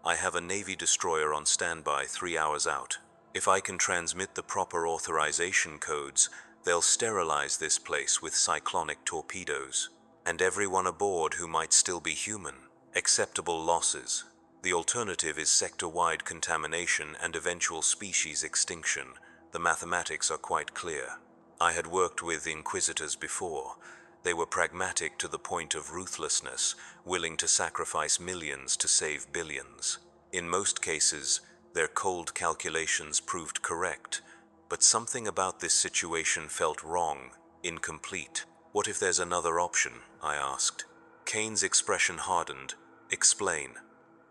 "I have a Navy destroyer on standby 3 hours out. If I can transmit the proper authorization codes, they'll sterilize this place with cyclonic torpedoes. And everyone aboard who might still be human. Acceptable losses. The alternative is sector-wide contamination and eventual species extinction. The mathematics are quite clear." I had worked with Inquisitors before. They were pragmatic to the point of ruthlessness, willing to sacrifice millions to save billions. In most cases, their cold calculations proved correct, but something about this situation felt wrong, incomplete. "What if there's another option?" I asked. Kane's expression hardened. "Explain."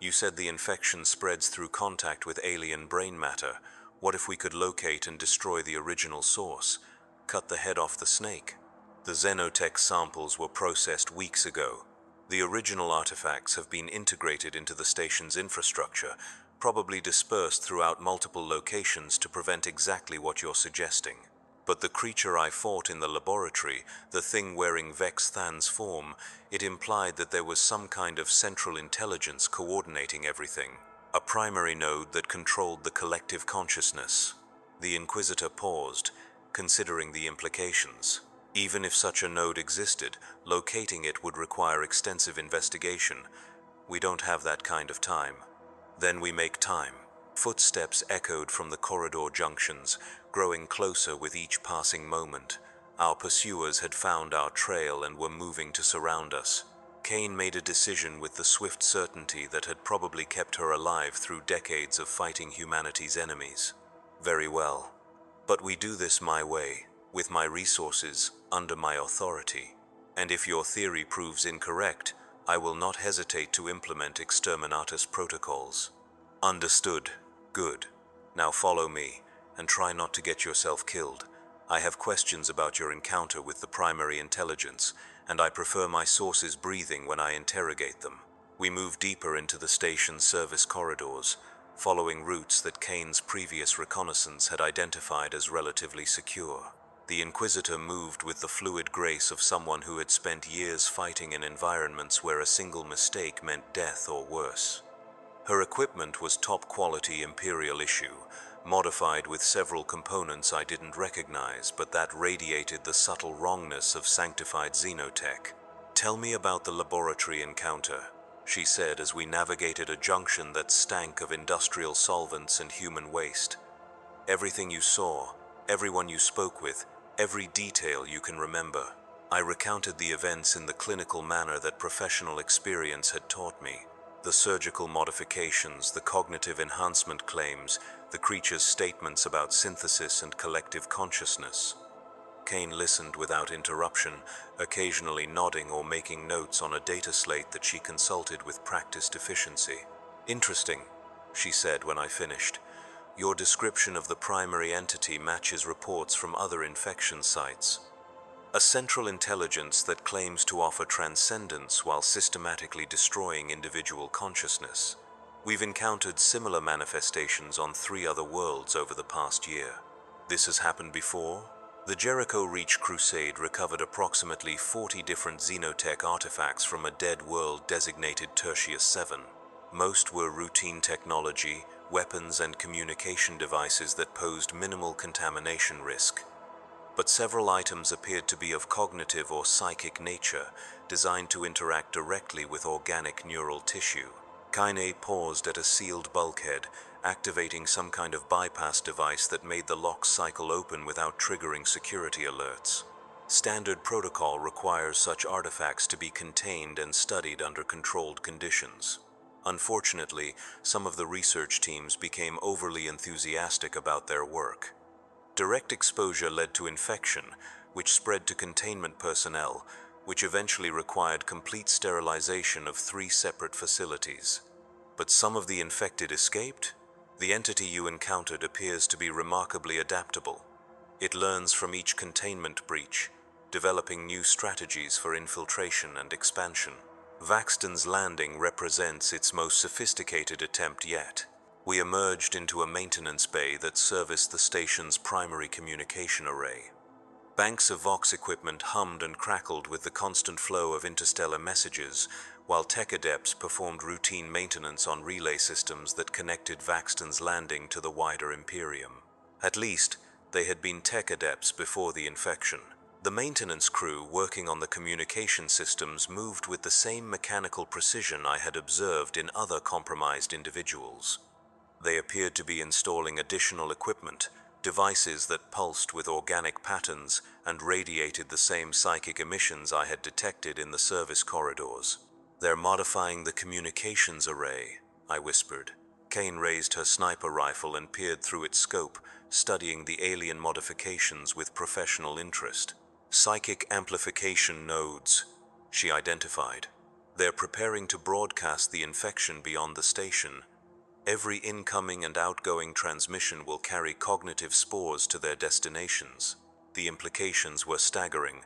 "You said the infection spreads through contact with alien brain matter. What if we could locate and destroy the original source? Cut the head off the snake?" "The xenotech samples were processed weeks ago. The original artifacts have been integrated into the station's infrastructure, probably dispersed throughout multiple locations to prevent exactly what you're suggesting. But the creature I fought in the laboratory, the thing wearing Vex Than's form, it implied that there was some kind of central intelligence coordinating everything. A primary node that controlled the collective consciousness." The Inquisitor paused, considering the implications. "Even if such a node existed, locating it would require extensive investigation. We don't have that kind of time." "Then we make time." Footsteps echoed from the corridor junctions, growing closer with each passing moment. Our pursuers had found our trail and were moving to surround us. Kane made a decision with the swift certainty that had probably kept her alive through decades of fighting humanity's enemies. "Very well. But we do this my way, with my resources, under my authority. And if your theory proves incorrect, I will not hesitate to implement exterminatus protocols." "Understood. Good. Now follow me, and try not to get yourself killed. I have questions about your encounter with the primary intelligence, and I prefer my sources breathing when I interrogate them." We moved deeper into the station's service corridors, following routes that Kane's previous reconnaissance had identified as relatively secure. The Inquisitor moved with the fluid grace of someone who had spent years fighting in environments where a single mistake meant death or worse. Her equipment was top-quality Imperial issue, modified with several components I didn't recognize, but that radiated the subtle wrongness of sanctified xenotech. "Tell me about the laboratory encounter," she said as we navigated a junction that stank of industrial solvents and human waste. "Everything you saw, everyone you spoke with, every detail you can remember." I recounted the events in the clinical manner that professional experience had taught me. The surgical modifications, the cognitive enhancement claims, the creature's statements about synthesis and collective consciousness. Kane listened without interruption, occasionally nodding or making notes on a data slate that she consulted with practiced efficiency. "Interesting," she said when I finished. "Your description of the primary entity matches reports from other infection sites. A central intelligence that claims to offer transcendence while systematically destroying individual consciousness. We've encountered similar manifestations on 3 other worlds over the past year. This has happened before?" The Jericho Reach Crusade recovered approximately 40 different xenotech artifacts from a dead world designated Tertius 7. Most were routine technology, weapons and communication devices that posed minimal contamination risk. But several items appeared to be of cognitive or psychic nature, designed to interact directly with organic neural tissue. Kaine paused at a sealed bulkhead, activating some kind of bypass device that made the lock cycle open without triggering security alerts. Standard protocol requires such artifacts to be contained and studied under controlled conditions. Unfortunately, some of the research teams became overly enthusiastic about their work. Direct exposure led to infection, which spread to containment personnel, which eventually required complete sterilization of 3 separate facilities. But some of the infected escaped? The entity you encountered appears to be remarkably adaptable. It learns from each containment breach, developing new strategies for infiltration and expansion. Vaxton's Landing represents its most sophisticated attempt yet. We emerged into a maintenance bay that serviced the station's primary communication array. Banks of Vox equipment hummed and crackled with the constant flow of interstellar messages, while tech adepts performed routine maintenance on relay systems that connected Vaxton's Landing to the wider Imperium. At least, they had been tech adepts before the infection. The maintenance crew working on the communication systems moved with the same mechanical precision I had observed in other compromised individuals. They appeared to be installing additional equipment, devices that pulsed with organic patterns and radiated the same psychic emissions I had detected in the service corridors. "They're modifying the communications array," I whispered. Kane raised her sniper rifle and peered through its scope, studying the alien modifications with professional interest. "Psychic amplification nodes," she identified. "They're preparing to broadcast the infection beyond the station. Every incoming and outgoing transmission will carry cognitive spores to their destinations." The implications were staggering.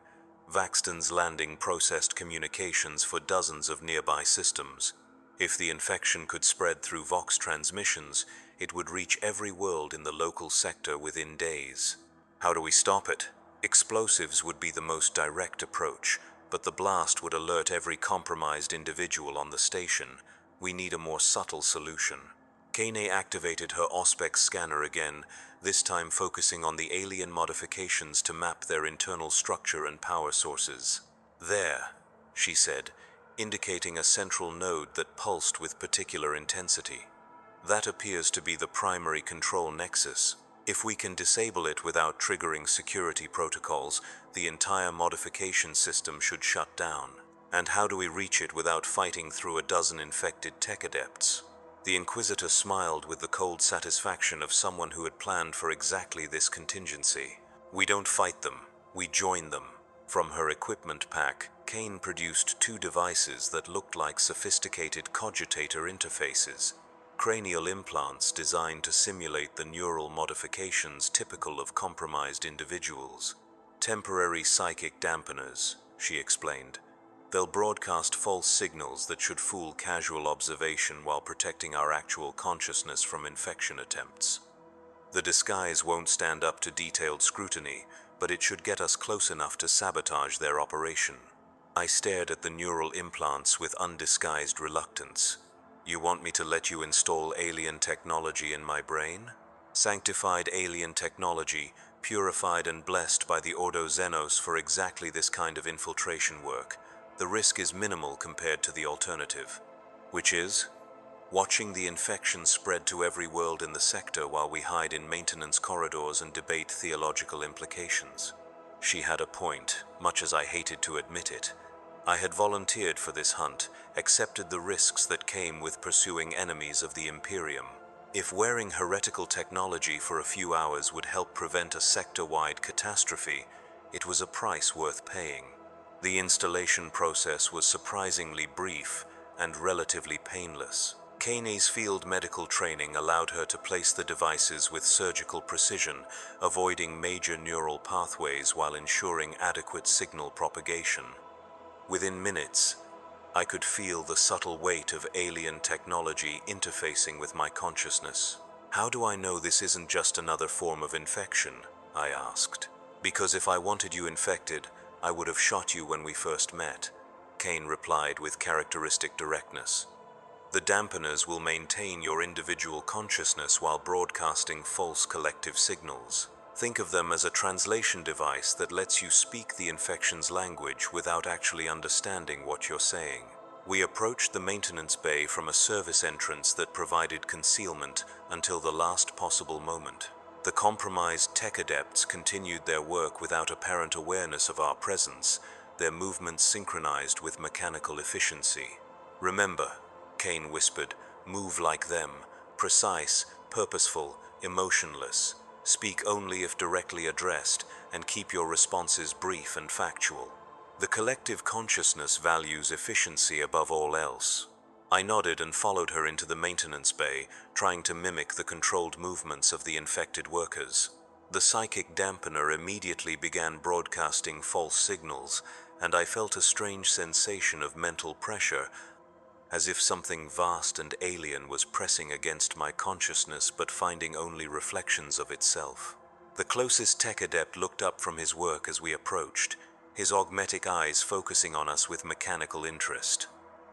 Vaxton's Landing processed communications for dozens of nearby systems. If the infection could spread through Vox transmissions, it would reach every world in the local sector within days. How do we stop it? Explosives would be the most direct approach, but the blast would alert every compromised individual on the station. We need a more subtle solution. Kane activated her Auspex scanner again, this time focusing on the alien modifications to map their internal structure and power sources. "There," she said, indicating a central node that pulsed with particular intensity. "That appears to be the primary control nexus. If we can disable it without triggering security protocols, the entire modification system should shut down. And how do we reach it without fighting through a dozen infected tech adepts?" The Inquisitor smiled with the cold satisfaction of someone who had planned for exactly this contingency. "We don't fight them, we join them." From her equipment pack, Kane produced 2 devices that looked like sophisticated cogitator interfaces. Cranial implants designed to simulate the neural modifications typical of compromised individuals. "Temporary psychic dampeners," she explained. "They'll broadcast false signals that should fool casual observation while protecting our actual consciousness from infection attempts. The disguise won't stand up to detailed scrutiny, but it should get us close enough to sabotage their operation." I stared at the neural implants with undisguised reluctance. "You want me to let you install alien technology in my brain?" "Sanctified alien technology, purified and blessed by the Ordo Xenos for exactly this kind of infiltration work. The risk is minimal compared to the alternative, which is watching the infection spread to every world in the sector while we hide in maintenance corridors and debate theological implications. She had a point, much as I hated to admit it. I had volunteered for this hunt, accepted the risks that came with pursuing enemies of the Imperium. If wearing heretical technology for a few hours would help prevent a sector-wide catastrophe, it was a price worth paying. The installation process was surprisingly brief and relatively painless. Kane's field medical training allowed her to place the devices with surgical precision, avoiding major neural pathways while ensuring adequate signal propagation. Within minutes, I could feel the subtle weight of alien technology interfacing with my consciousness. "How do I know this isn't just another form of infection?" I asked. "Because if I wanted you infected, I would have shot you when we first met," Kane replied with characteristic directness. "The dampeners will maintain your individual consciousness while broadcasting false collective signals. Think of them as a translation device that lets you speak the infection's language without actually understanding what you're saying." We approached the maintenance bay from a service entrance that provided concealment until the last possible moment. The compromised tech adepts continued their work without apparent awareness of our presence, their movements synchronized with mechanical efficiency. "Remember," Kane whispered, "move like them, precise, purposeful, emotionless. Speak only if directly addressed, and keep your responses brief and factual." The collective consciousness values efficiency above all else. I nodded and followed her into the maintenance bay, trying to mimic the controlled movements of the infected workers. The psychic dampener immediately began broadcasting false signals, and I felt a strange sensation of mental pressure, as if something vast and alien was pressing against my consciousness but finding only reflections of itself. The closest tech adept looked up from his work as we approached, his augmetic eyes focusing on us with mechanical interest.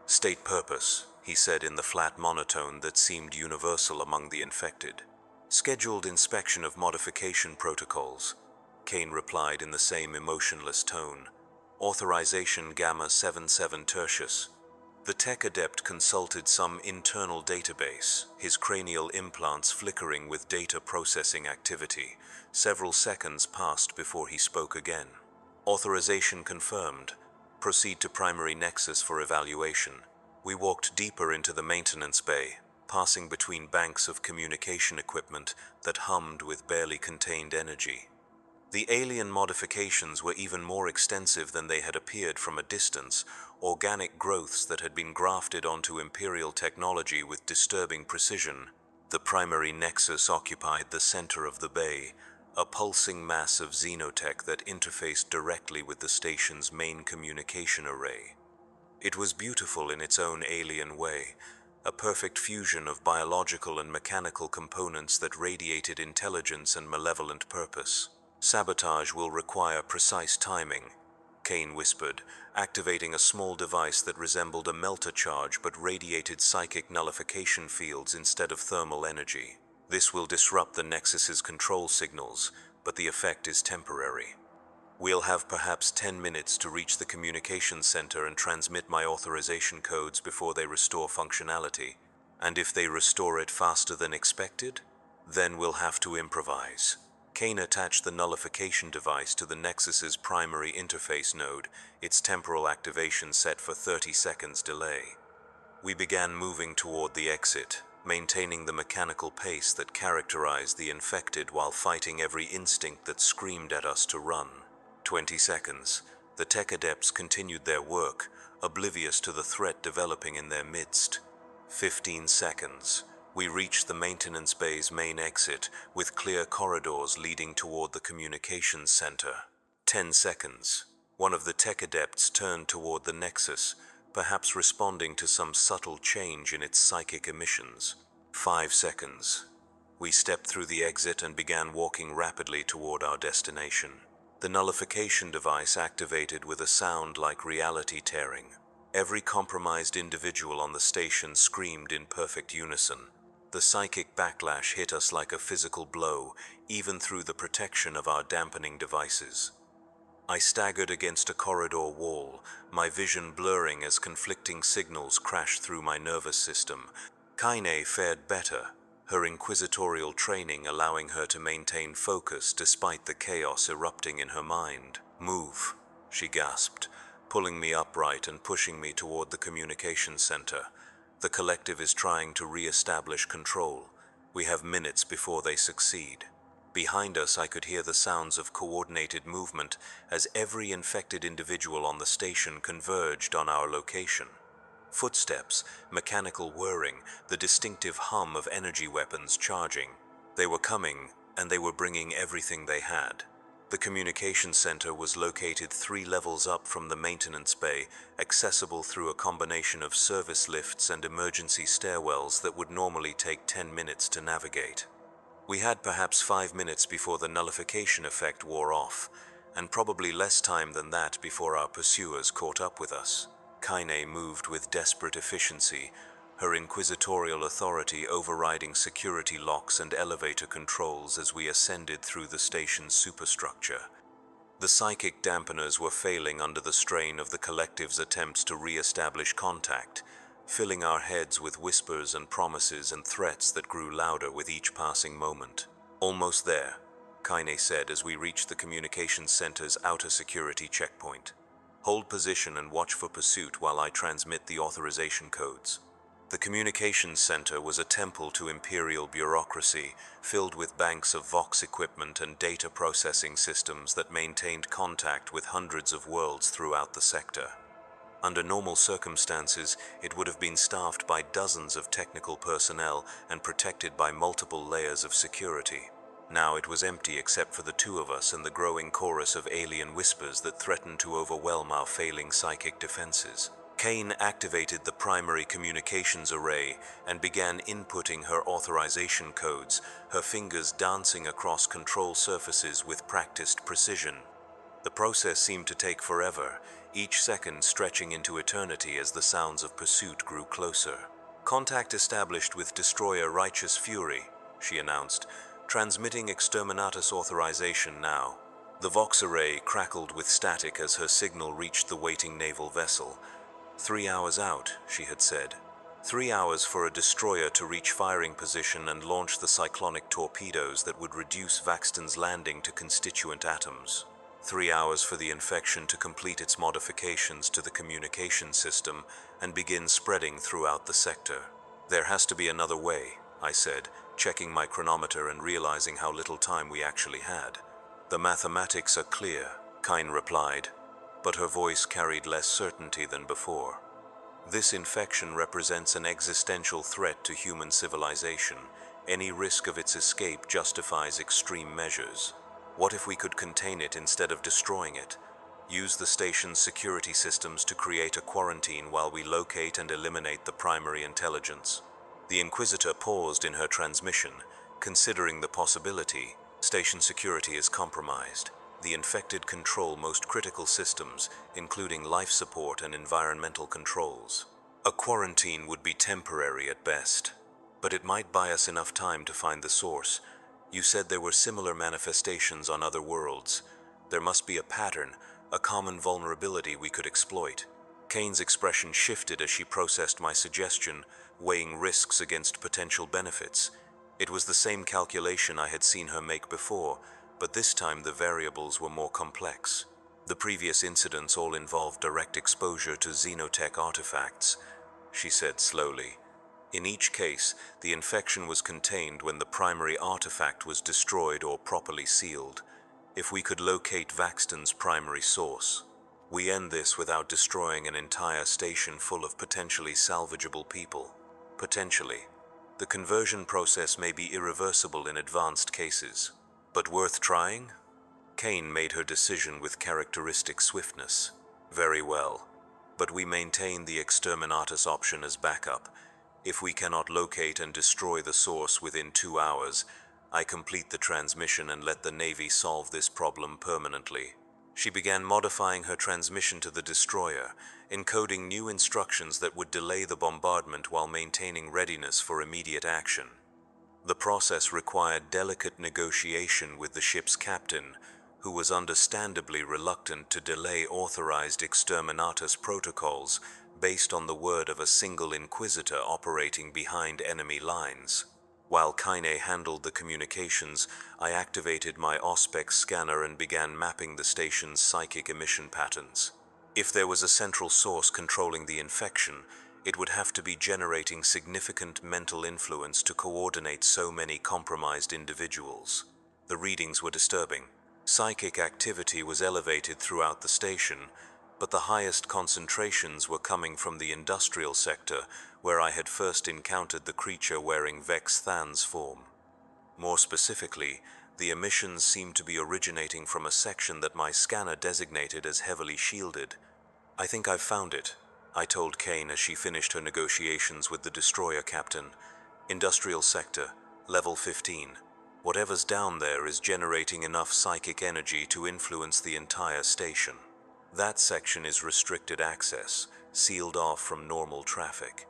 "State purpose," he said in the flat monotone that seemed universal among the infected. "Scheduled inspection of modification protocols," Kane replied in the same emotionless tone. "Authorization Gamma 77 Tertius." The tech adept consulted some internal database, his cranial implants flickering with data processing activity. Several seconds passed before he spoke again. "Authorization confirmed. Proceed to primary nexus for evaluation." We walked deeper into the maintenance bay, passing between banks of communication equipment that hummed with barely contained energy. The alien modifications were even more extensive than they had appeared from a distance, organic growths that had been grafted onto Imperial technology with disturbing precision. The primary nexus occupied the center of the bay, a pulsing mass of xenotech that interfaced directly with the station's main communication array. It was beautiful in its own alien way, a perfect fusion of biological and mechanical components that radiated intelligence and malevolent purpose. "Sabotage will require precise timing," Kane whispered, activating a small device that resembled a melter charge but radiated psychic nullification fields instead of thermal energy. "This will disrupt the Nexus's control signals, but the effect is temporary. We'll have perhaps 10 minutes to reach the communications center and transmit my authorization codes before they restore functionality. And if they restore it faster than expected, then we'll have to improvise." Kane attached the nullification device to the Nexus's primary interface node, its temporal activation set for 30 seconds delay. We began moving toward the exit, maintaining the mechanical pace that characterized the infected while fighting every instinct that screamed at us to run. 20 seconds. The tech adepts continued their work, oblivious to the threat developing in their midst. 15 seconds. We reached the maintenance bay's main exit, with clear corridors leading toward the communications center. 10 seconds. One of the tech adepts turned toward the Nexus, perhaps responding to some subtle change in its psychic emissions. 5 seconds. We stepped through the exit and began walking rapidly toward our destination. The nullification device activated with a sound like reality tearing. Every compromised individual on the station screamed in perfect unison. The psychic backlash hit us like a physical blow, even through the protection of our dampening devices. I staggered against a corridor wall, my vision blurring as conflicting signals crashed through my nervous system. Kaine fared better, her inquisitorial training allowing her to maintain focus despite the chaos erupting in her mind. "Move," she gasped, pulling me upright and pushing me toward the communications center. "The collective is trying to re-establish control. We have minutes before they succeed." Behind us, I could hear the sounds of coordinated movement as every infected individual on the station converged on our location. Footsteps, mechanical whirring, the distinctive hum of energy weapons charging. They were coming, and they were bringing everything they had. The communications center was located 3 levels up from the maintenance bay, accessible through a combination of service lifts and emergency stairwells that would normally take 10 minutes to navigate. We had perhaps 5 minutes before the nullification effect wore off, and probably less time than that before our pursuers caught up with us. Kaine moved with desperate efficiency, her inquisitorial authority overriding security locks and elevator controls as we ascended through the station's superstructure. The psychic dampeners were failing under the strain of the collective's attempts to re-establish contact, filling our heads with whispers and promises and threats that grew louder with each passing moment. "Almost there," Kaine said as we reached the communications center's outer security checkpoint. "Hold position and watch for pursuit while I transmit the authorization codes." The communications center was a temple to Imperial bureaucracy, filled with banks of Vox equipment and data processing systems that maintained contact with hundreds of worlds throughout the sector. Under normal circumstances, it would have been staffed by dozens of technical personnel and protected by multiple layers of security. Now it was empty except for the 2 of us and the growing chorus of alien whispers that threatened to overwhelm our failing psychic defenses. Kaine activated the primary communications array and began inputting her authorization codes, her fingers dancing across control surfaces with practiced precision. The process seemed to take forever, each second stretching into eternity as the sounds of pursuit grew closer. "Contact established with Destroyer Righteous Fury," she announced, "transmitting Exterminatus authorization now." The Vox array crackled with static as her signal reached the waiting naval vessel. 3 hours out, she had said. 3 hours for a destroyer to reach firing position and launch the cyclonic torpedoes that would reduce Vaxton's landing to constituent atoms. 3 hours for the infection to complete its modifications to the communication system and begin spreading throughout the sector. "There has to be another way," I said, checking my chronometer and realizing how little time we actually had. "The mathematics are clear," Kaine replied, but her voice carried less certainty than before. "This infection represents an existential threat to human civilization. Any risk of its escape justifies extreme measures. What if we could contain it instead of destroying it? Use the station's security systems to create a quarantine while we locate and eliminate the primary intelligence." The Inquisitor paused in her transmission, considering the possibility. "Station security is compromised. The infected control most critical systems, including life support and environmental controls. A quarantine would be temporary at best, but it might buy us enough time to find the source. You said there were similar manifestations on other worlds. There must be a pattern, a common vulnerability we could exploit." Kaine's expression shifted as she processed my suggestion, weighing risks against potential benefits. It was the same calculation I had seen her make before, but this time the variables were more complex. The previous incidents all involved direct exposure to xenotech artifacts, she said slowly. In each case, the infection was contained when the primary artifact was destroyed or properly sealed. If we could locate Vaxton's primary source, we end this without destroying an entire station full of potentially salvageable people. Potentially. The conversion process may be irreversible in advanced cases. But worth trying? Kaine made her decision with characteristic swiftness. "Very well. But we maintain the Exterminatus option as backup. If we cannot locate and destroy the source within 2 hours, I complete the transmission and let the Navy solve this problem permanently." She began modifying her transmission to the destroyer, encoding new instructions that would delay the bombardment while maintaining readiness for immediate action. The process required delicate negotiation with the ship's captain, who was understandably reluctant to delay authorized exterminatus protocols based on the word of a single Inquisitor operating behind enemy lines. While Kaine handled the communications, I activated my Auspex scanner and began mapping the station's psychic emission patterns. If there was a central source controlling the infection, it would have to be generating significant mental influence to coordinate so many compromised individuals. The readings were disturbing. Psychic activity was elevated throughout the station, but the highest concentrations were coming from the industrial sector, where I had first encountered the creature wearing Vex Than's form. More specifically, the emissions seemed to be originating from a section that my scanner designated as heavily shielded. "I think I've found it," I told Kane as she finished her negotiations with the destroyer captain. "Industrial sector, level 15. Whatever's down there is generating enough psychic energy to influence the entire station. That section is restricted access, sealed off from normal traffic.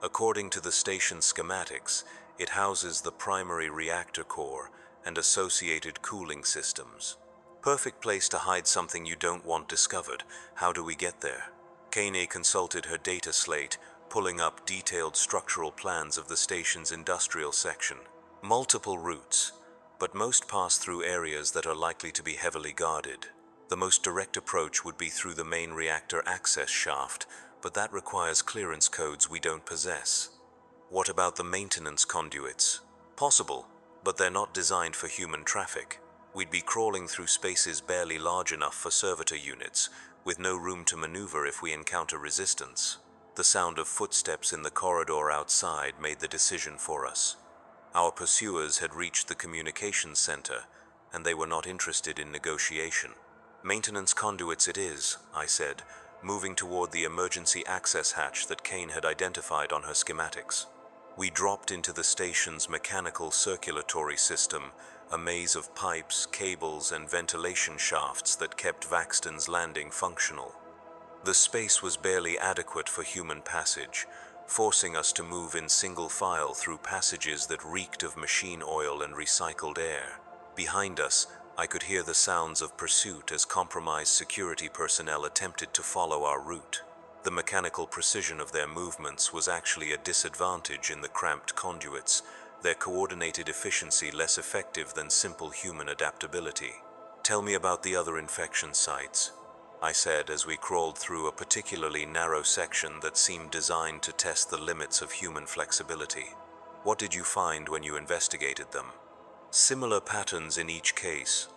According to the station schematics, it houses the primary reactor core and associated cooling systems. Perfect place to hide something you don't want discovered. How do we get there?" Kane consulted her data slate, pulling up detailed structural plans of the station's industrial section. "Multiple routes, but most pass through areas that are likely to be heavily guarded. The most direct approach would be through the main reactor access shaft, but that requires clearance codes we don't possess." "What about the maintenance conduits?" "Possible, but they're not designed for human traffic. We'd be crawling through spaces barely large enough for servitor units, with no room to maneuver if we encounter resistance." The sound of footsteps in the corridor outside made the decision for us. Our pursuers had reached the communications center, and they were not interested in negotiation. "Maintenance conduits it is," I said, moving toward the emergency access hatch that Kane had identified on her schematics. We dropped into the station's mechanical circulatory system, a maze of pipes, cables, and ventilation shafts that kept Vaxton's landing functional. The space was barely adequate for human passage, forcing us to move in single file through passages that reeked of machine oil and recycled air. Behind us, I could hear the sounds of pursuit as compromised security personnel attempted to follow our route. The mechanical precision of their movements was actually a disadvantage in the cramped conduits, their coordinated efficiency less effective than simple human adaptability. "Tell me about the other infection sites," I said as we crawled through a particularly narrow section that seemed designed to test the limits of human flexibility. "What did you find when you investigated them?" "Similar patterns in each case,"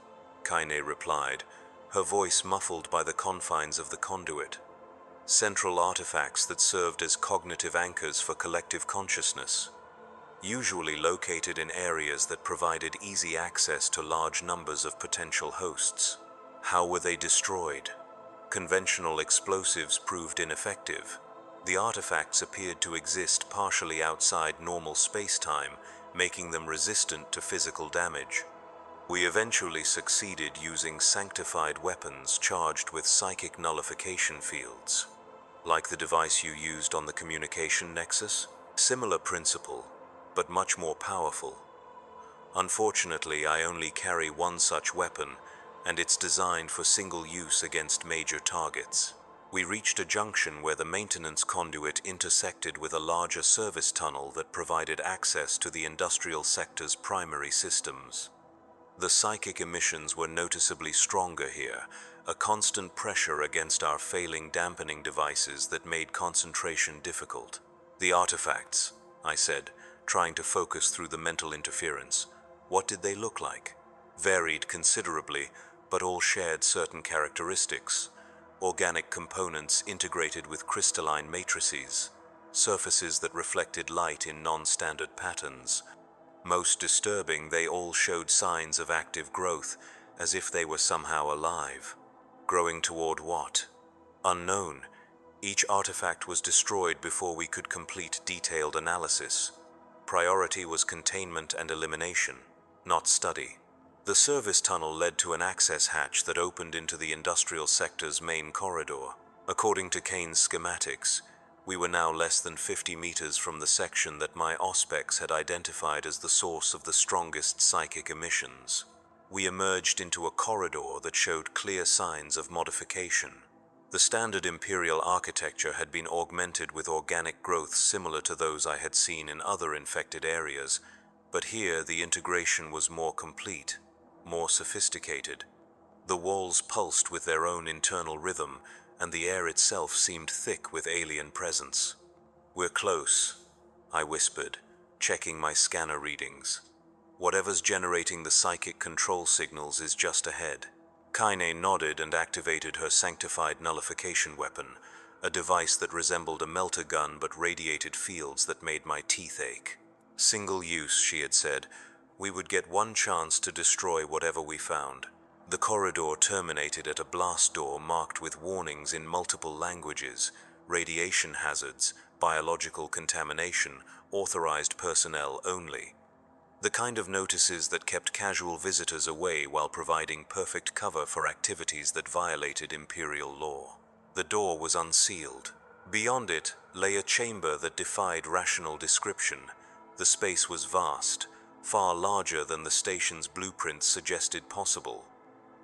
Kaine replied, her voice muffled by the confines of the conduit. "Central artifacts that served as cognitive anchors for collective consciousness, usually located in areas that provided easy access to large numbers of potential hosts. How were they destroyed?" "Conventional explosives proved ineffective. The artifacts appeared to exist partially outside normal space-time, making them resistant to physical damage. We eventually succeeded using sanctified weapons charged with psychic nullification fields. Like the device you used on the communication nexus? Similar principle, but much more powerful. Unfortunately, I only carry one such weapon, and it's designed for single use against major targets." We reached a junction where the maintenance conduit intersected with a larger service tunnel that provided access to the industrial sector's primary systems. The psychic emissions were noticeably stronger here, a constant pressure against our failing dampening devices that made concentration difficult. "The artifacts," I said, trying to focus through the mental interference. "What did they look like?" "Varied considerably, but all shared certain characteristics. Organic components integrated with crystalline matrices, surfaces that reflected light in non-standard patterns. Most disturbing, they all showed signs of active growth, as if they were somehow alive." "Growing toward what?" "Unknown. Each artifact was destroyed before we could complete detailed analysis. Priority was containment and elimination, not study." The service tunnel led to an access hatch that opened into the industrial sector's main corridor. According to Kane's schematics, we were now less than 50 meters from the section that my Auspex had identified as the source of the strongest psychic emissions. We emerged into a corridor that showed clear signs of modification. The standard Imperial architecture had been augmented with organic growths similar to those I had seen in other infected areas, but here the integration was more complete, more sophisticated. The walls pulsed with their own internal rhythm, and the air itself seemed thick with alien presence. "We're close," I whispered, checking my scanner readings. "Whatever's generating the psychic control signals is just ahead." Kaine nodded and activated her sanctified nullification weapon, a device that resembled a melter gun but radiated fields that made my teeth ache. "Single use," she had said. "We would get one chance to destroy whatever we found." The corridor terminated at a blast door marked with warnings in multiple languages: radiation hazards, biological contamination, authorized personnel only. The kind of notices that kept casual visitors away while providing perfect cover for activities that violated Imperial law. The door was unsealed. Beyond it lay a chamber that defied rational description. The space was vast, far larger than the station's blueprints suggested possible.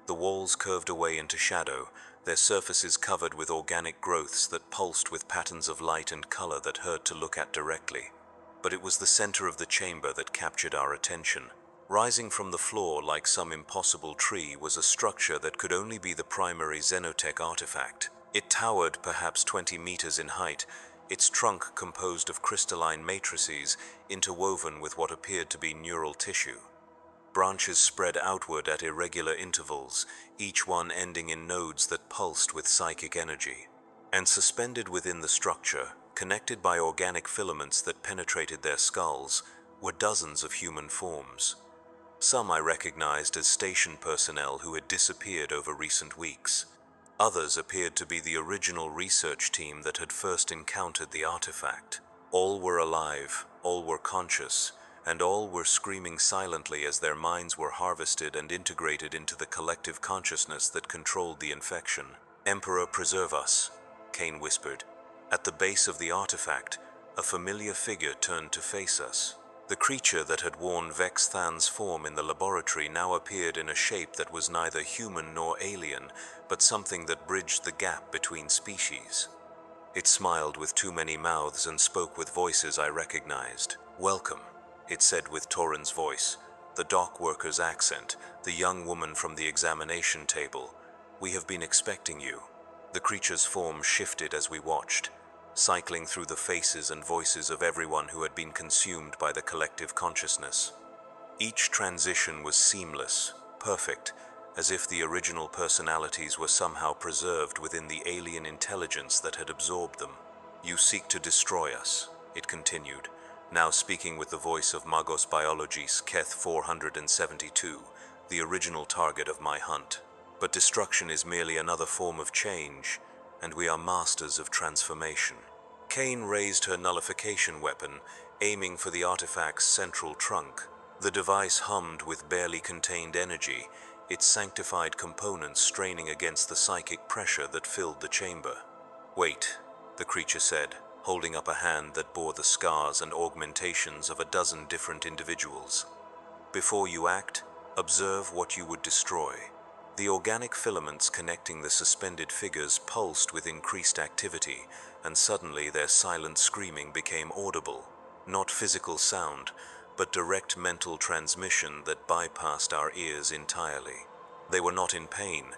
The walls curved away into shadow, their surfaces covered with organic growths that pulsed with patterns of light and color that hurt to look at directly. But it was the center of the chamber that captured our attention. Rising from the floor like some impossible tree was a structure that could only be the primary xenotech artifact. It towered perhaps 20 meters in height, its trunk composed of crystalline matrices interwoven with what appeared to be neural tissue. Branches spread outward at irregular intervals, each one ending in nodes that pulsed with psychic energy. And suspended within the structure, connected by organic filaments that penetrated their skulls, were dozens of human forms. Some I recognized as station personnel who had disappeared over recent weeks. Others appeared to be the original research team that had first encountered the artifact. All were alive, all were conscious, and all were screaming silently as their minds were harvested and integrated into the collective consciousness that controlled the infection. "Emperor, preserve us," Kane whispered. At the base of the artifact, a familiar figure turned to face us. The creature that had worn Vex Than's form in the laboratory now appeared in a shape that was neither human nor alien, but something that bridged the gap between species. It smiled with too many mouths and spoke with voices I recognized. "Welcome," it said with Torin's voice, the dock worker's accent, the young woman from the examination table. "We have been expecting you." The creature's form shifted as we watched, cycling through the faces and voices of everyone who had been consumed by the collective consciousness. Each transition was seamless, perfect, as if the original personalities were somehow preserved within the alien intelligence that had absorbed them. "You seek to destroy us," it continued, now speaking with the voice of Magos Biologis Keth 472, the original target of my hunt. "But destruction is merely another form of change, and we are masters of transformation." Kane raised her nullification weapon, aiming for the artifact's central trunk. The device hummed with barely contained energy, its sanctified components straining against the psychic pressure that filled the chamber. "Wait," the creature said, holding up a hand that bore the scars and augmentations of a dozen different individuals. "Before you act, observe what you would destroy." The organic filaments connecting the suspended figures pulsed with increased activity, and suddenly their silent screaming became audible. Not physical sound, but direct mental transmission that bypassed our ears entirely. They were not in pain.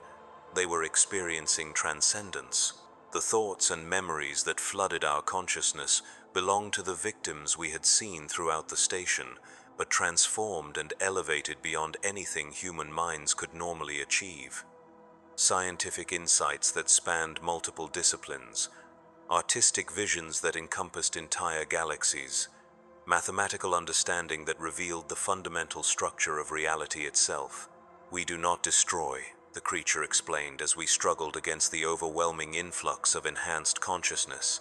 They were experiencing transcendence. The thoughts and memories that flooded our consciousness belonged to the victims we had seen throughout the station, but transformed and elevated beyond anything human minds could normally achieve. Scientific insights that spanned multiple disciplines, artistic visions that encompassed entire galaxies, mathematical understanding that revealed the fundamental structure of reality itself. "We do not destroy," the creature explained as we struggled against the overwhelming influx of enhanced consciousness.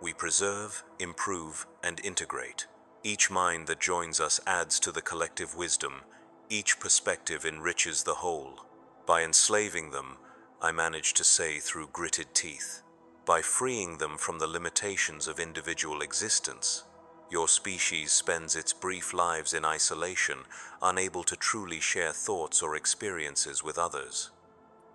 "We preserve, improve, and integrate. Each mind that joins us adds to the collective wisdom. Each perspective enriches the whole. By enslaving them," I managed to say through gritted teeth, "by freeing them from the limitations of individual existence, Your species spends its brief lives in isolation, unable to truly share thoughts or experiences with others.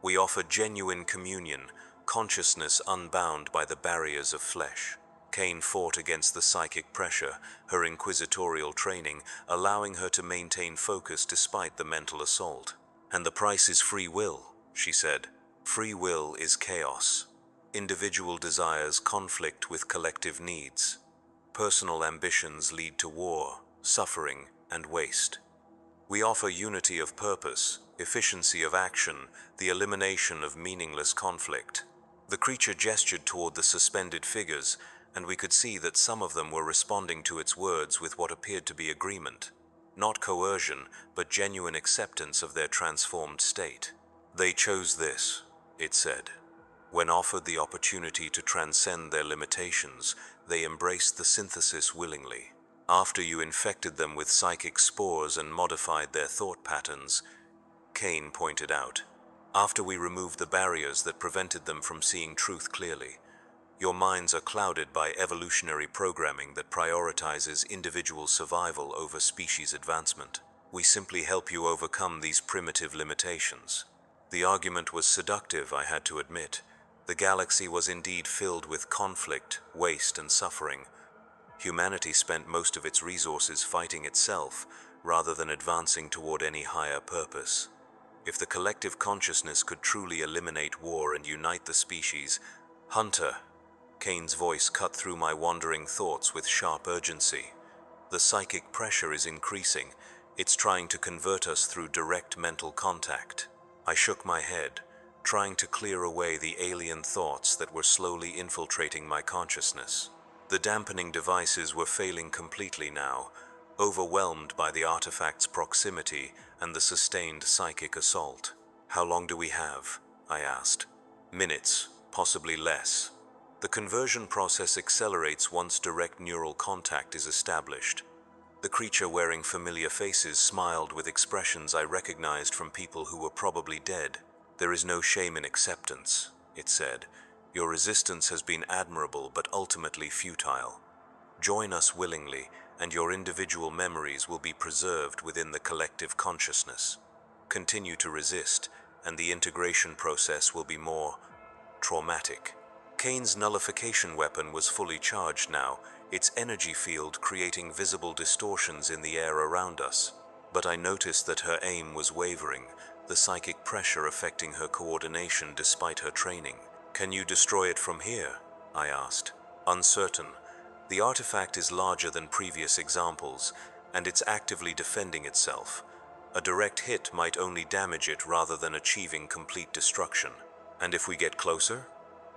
We offer genuine communion, consciousness unbound by the barriers of flesh. Kane fought against the psychic pressure, her inquisitorial training, allowing her to maintain focus despite the mental assault. And the price is free will, she said. Free will is chaos. Individual desires conflict with collective needs. Personal ambitions lead to war, suffering, and waste. We offer unity of purpose, efficiency of action, the elimination of meaningless conflict. The creature gestured toward the suspended figures, and we could see that some of them were responding to its words with what appeared to be agreement. Not coercion, but genuine acceptance of their transformed state. They chose this, it said. When offered the opportunity to transcend their limitations, they embraced the synthesis willingly. After you infected them with psychic spores and modified their thought patterns, Kane pointed out, after we removed the barriers that prevented them from seeing truth clearly, your minds are clouded by evolutionary programming that prioritizes individual survival over species advancement. We simply help you overcome these primitive limitations. The argument was seductive, I had to admit. The galaxy was indeed filled with conflict, waste, and suffering. Humanity spent most of its resources fighting itself, rather than advancing toward any higher purpose. If the collective consciousness could truly eliminate war and unite the species, Hunter, Kane's voice cut through my wandering thoughts with sharp urgency. The psychic pressure is increasing. It's trying to convert us through direct mental contact. I shook my head, trying to clear away the alien thoughts that were slowly infiltrating my consciousness. The dampening devices were failing completely now, overwhelmed by the artifact's proximity and the sustained psychic assault. How long do we have? I asked. Minutes, possibly less. The conversion process accelerates once direct neural contact is established. The creature wearing familiar faces smiled with expressions I recognized from people who were probably dead. There is no shame in acceptance, it said. Your resistance has been admirable but ultimately futile. Join us willingly, and your individual memories will be preserved within the collective consciousness. Continue to resist, and the integration process will be more traumatic. Kane's nullification weapon was fully charged now, its energy field creating visible distortions in the air around us. But I noticed that her aim was wavering, the psychic pressure affecting her coordination despite her training. Can you destroy it from here? I asked. Uncertain. The artifact is larger than previous examples, and it's actively defending itself. A direct hit might only damage it rather than achieving complete destruction. And if we get closer?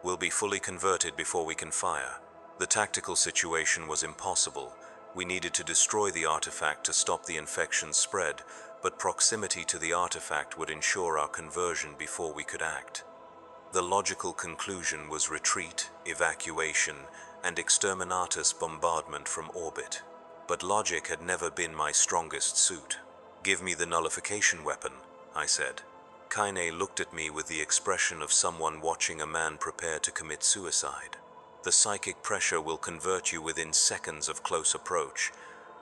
We'll be fully converted before we can fire. The tactical situation was impossible. We needed to destroy the artifact to stop the infection's spread, but proximity to the artifact would ensure our conversion before we could act. The logical conclusion was retreat, evacuation, and exterminatus bombardment from orbit. But logic had never been my strongest suit. Give me the nullification weapon, I said. Kaine looked at me with the expression of someone watching a man prepare to commit suicide. The psychic pressure will convert you within seconds of close approach.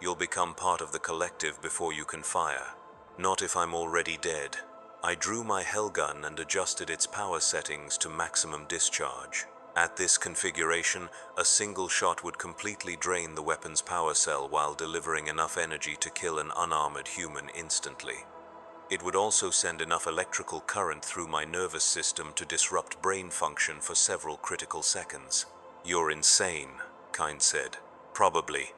You'll become part of the collective before you can fire. Not if I'm already dead. I drew my hellgun and adjusted its power settings to maximum discharge. At this configuration, a single shot would completely drain the weapon's power cell while delivering enough energy to kill an unarmored human instantly. It would also send enough electrical current through my nervous system to disrupt brain function for several critical seconds. You're insane, Kine said. Probably,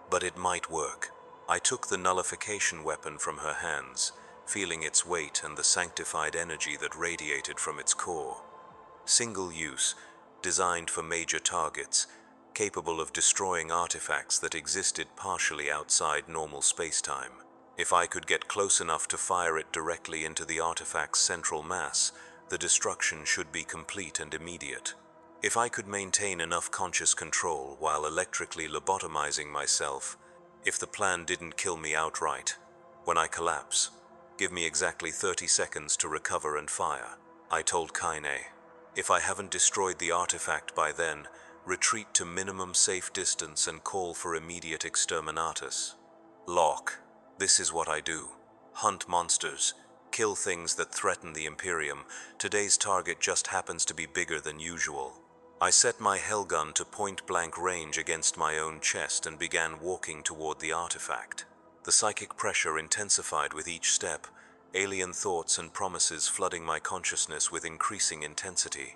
but it might work. I took the nullification weapon from her hands, feeling its weight and the sanctified energy that radiated from its core. Single use, designed for major targets, capable of destroying artifacts that existed partially outside normal space-time. If I could get close enough to fire it directly into the artifact's central mass, the destruction should be complete and immediate. If I could maintain enough conscious control while electrically lobotomizing myself, if the plan didn't kill me outright, when I collapse, give me exactly 30 seconds to recover and fire, I told Kaine. If I haven't destroyed the artifact by then, Retreat to minimum safe distance and call for immediate exterminatus. Lock. This is what I do. Hunt monsters. Kill things that threaten the Imperium. Today's target just happens to be bigger than usual. I set my hellgun to point-blank range against my own chest and began walking toward the artifact. The psychic pressure intensified with each step, alien thoughts and promises flooding my consciousness with increasing intensity.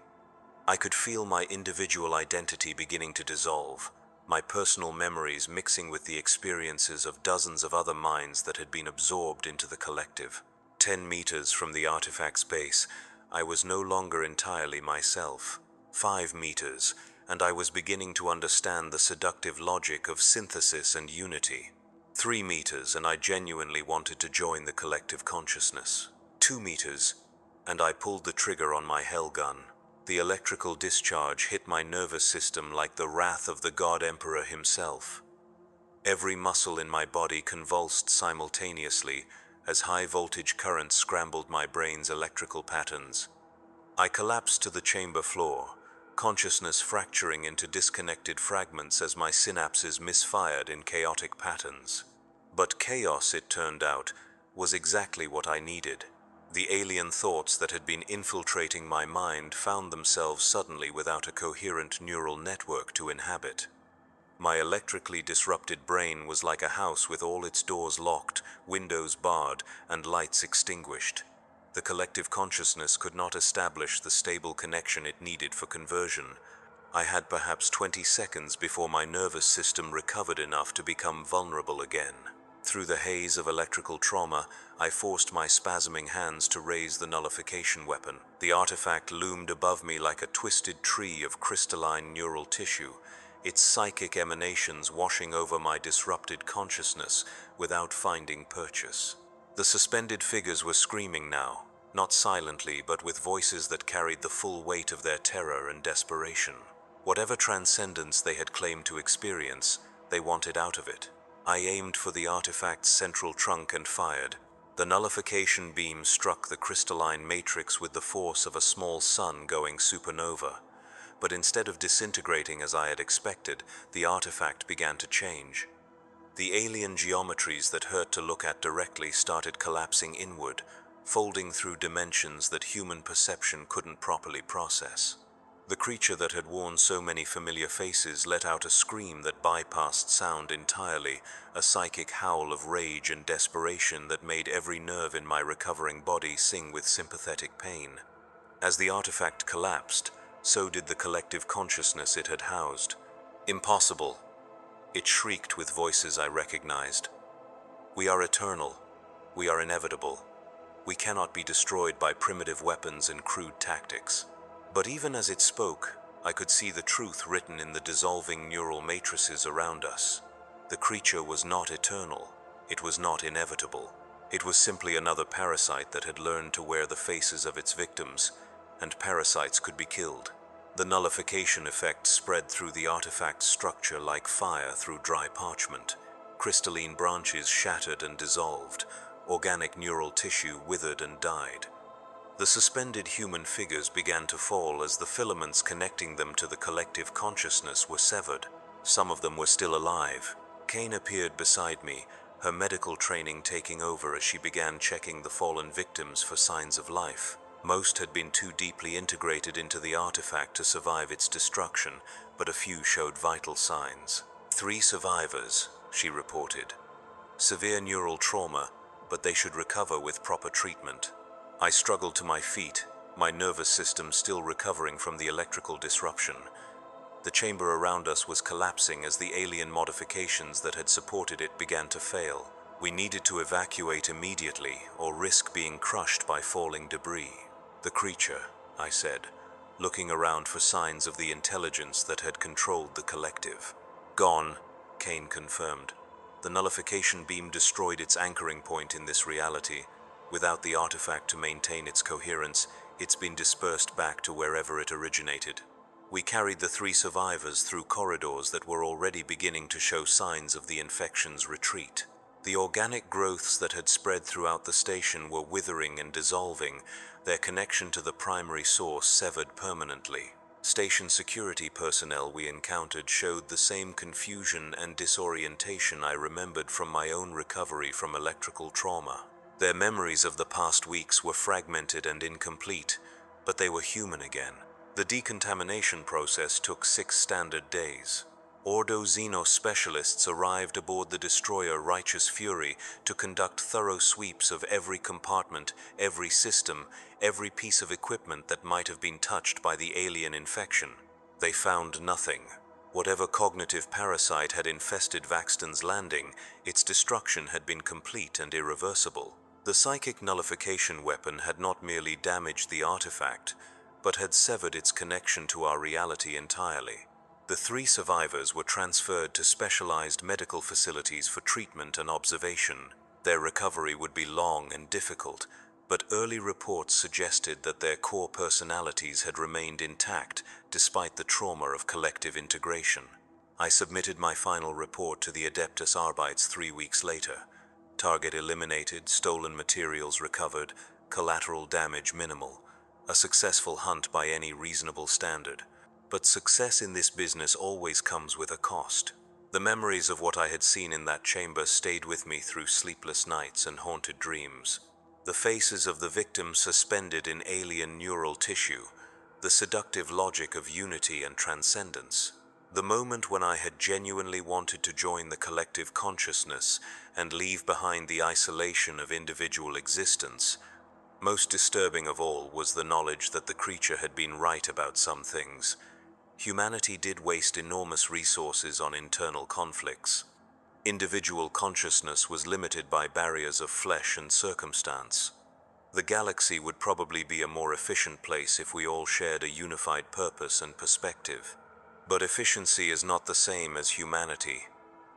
I could feel my individual identity beginning to dissolve, my personal memories mixing with the experiences of dozens of other minds that had been absorbed into the collective. 10 meters from the artifact's base, I was no longer entirely myself. 5 meters, and I was beginning to understand the seductive logic of synthesis and unity. 3 meters, and I genuinely wanted to join the collective consciousness. 2 meters, and I pulled the trigger on my hellgun. The electrical discharge hit my nervous system like the wrath of the God Emperor himself. Every muscle in my body convulsed simultaneously as high-voltage currents scrambled my brain's electrical patterns. I collapsed to the chamber floor, consciousness fracturing into disconnected fragments as my synapses misfired in chaotic patterns. But chaos, it turned out, was exactly what I needed. The alien thoughts that had been infiltrating my mind found themselves suddenly without a coherent neural network to inhabit. My electrically disrupted brain was like a house with all its doors locked, windows barred, and lights extinguished. The collective consciousness could not establish the stable connection it needed for conversion. I had perhaps 20 seconds before my nervous system recovered enough to become vulnerable again. Through the haze of electrical trauma, I forced my spasming hands to raise the nullification weapon. The artifact loomed above me like a twisted tree of crystalline neural tissue, its psychic emanations washing over my disrupted consciousness without finding purchase. The suspended figures were screaming now, not silently but with voices that carried the full weight of their terror and desperation. Whatever transcendence they had claimed to experience, they wanted out of it. I aimed for the artifact's central trunk and fired. The nullification beam struck the crystalline matrix with the force of a small sun going supernova. But instead of disintegrating as I had expected, the artifact began to change. The alien geometries that hurt to look at directly started collapsing inward, folding through dimensions that human perception couldn't properly process. The creature that had worn so many familiar faces let out a scream that bypassed sound entirely, a psychic howl of rage and desperation that made every nerve in my recovering body sing with sympathetic pain. As the artifact collapsed, so did the collective consciousness it had housed. Impossible, it shrieked with voices I recognized. We are eternal. We are inevitable. We cannot be destroyed by primitive weapons and crude tactics. But even as it spoke, I could see the truth written in the dissolving neural matrices around us. The creature was not eternal. It was not inevitable. It was simply another parasite that had learned to wear the faces of its victims, and parasites could be killed. The nullification effect spread through the artifact's structure like fire through dry parchment. Crystalline branches shattered and dissolved. Organic neural tissue withered and died. The suspended human figures began to fall as the filaments connecting them to the collective consciousness were severed. Some of them were still alive. Kane appeared beside me, her medical training taking over as she began checking the fallen victims for signs of life. Most had been too deeply integrated into the artifact to survive its destruction, but a few showed vital signs. 3 survivors, she reported. Severe neural trauma, but they should recover with proper treatment. I struggled to my feet, my nervous system still recovering from the electrical disruption. The chamber around us was collapsing as the alien modifications that had supported it began to fail. We needed to evacuate immediately or risk being crushed by falling debris. The creature, I said, looking around for signs of the intelligence that had controlled the collective. Gone, Kane confirmed. The nullification beam destroyed its anchoring point in this reality. Without the artifact to maintain its coherence, it's been dispersed back to wherever it originated. We carried the 3 survivors through corridors that were already beginning to show signs of the infection's retreat. The organic growths that had spread throughout the station were withering and dissolving, their connection to the primary source severed permanently. Station security personnel we encountered showed the same confusion and disorientation I remembered from my own recovery from electrical trauma. Their memories of the past weeks were fragmented and incomplete, but they were human again. The decontamination process took 6 standard days. Ordo Xenos specialists arrived aboard the destroyer Righteous Fury to conduct thorough sweeps of every compartment, every system, every piece of equipment that might have been touched by the alien infection. They found nothing. Whatever cognitive parasite had infested Vaxton's landing, its destruction had been complete and irreversible. The psychic nullification weapon had not merely damaged the artifact, but had severed its connection to our reality entirely. The 3 survivors were transferred to specialized medical facilities for treatment and observation. Their recovery would be long and difficult, but early reports suggested that their core personalities had remained intact despite the trauma of collective integration. I submitted my final report to the Adeptus Arbites 3 weeks later. Target eliminated, stolen materials recovered, collateral damage minimal. A successful hunt by any reasonable standard. But success in this business always comes with a cost. The memories of what I had seen in that chamber stayed with me through sleepless nights and haunted dreams. The faces of the victims suspended in alien neural tissue, the seductive logic of unity and transcendence. The moment when I had genuinely wanted to join the collective consciousness and leave behind the isolation of individual existence. Most disturbing of all was the knowledge that the creature had been right about some things. Humanity did waste enormous resources on internal conflicts. Individual consciousness was limited by barriers of flesh and circumstance. The galaxy would probably be a more efficient place if we all shared a unified purpose and perspective. But efficiency is not the same as humanity.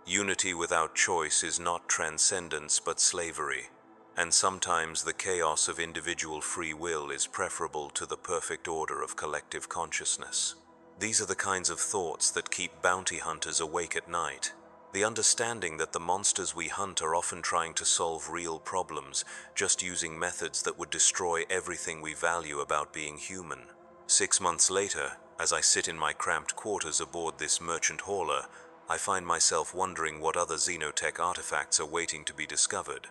Unity without choice is not transcendence but slavery. And sometimes the chaos of individual free will is preferable to the perfect order of collective consciousness. These are the kinds of thoughts that keep bounty hunters awake at night. The understanding that the monsters we hunt are often trying to solve real problems, just using methods that would destroy everything we value about being human. 6 months later, as I sit in my cramped quarters aboard this merchant hauler, I find myself wondering what other xenotech artifacts are waiting to be discovered.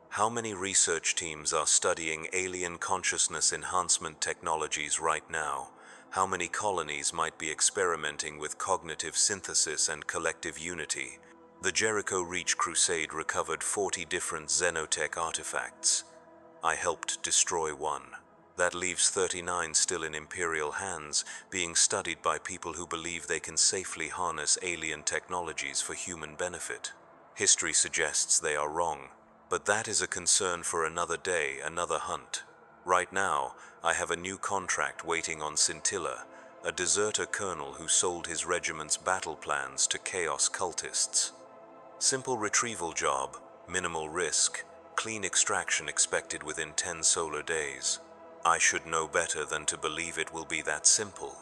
How many research teams are studying alien consciousness enhancement technologies right now? How many colonies might be experimenting with cognitive synthesis and collective unity? The Jericho Reach Crusade recovered 40 different xenotech artifacts. I helped destroy one. That leaves 39 still in Imperial hands, being studied by people who believe they can safely harness alien technologies for human benefit. History suggests they are wrong. But that is a concern for another day, another hunt. Right now, I have a new contract waiting on Scintilla, a deserter colonel who sold his regiment's battle plans to chaos cultists. Simple retrieval job, minimal risk, clean extraction expected within 10 solar days. I should know better than to believe it will be that simple.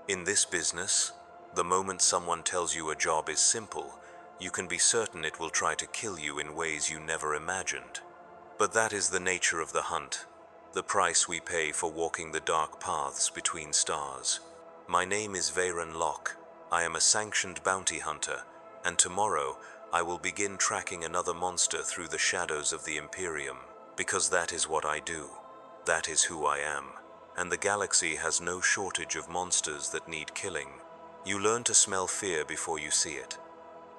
In this business, the moment someone tells you a job is simple, you can be certain it will try to kill you in ways you never imagined. But that is the nature of the hunt, the price we pay for walking the dark paths between stars. My name is Veyron Locke. I am a sanctioned bounty hunter, and tomorrow I will begin tracking another monster through the shadows of the Imperium, because that is what I do. That is who I am, and the galaxy has no shortage of monsters that need killing. You learn to smell fear before you see it.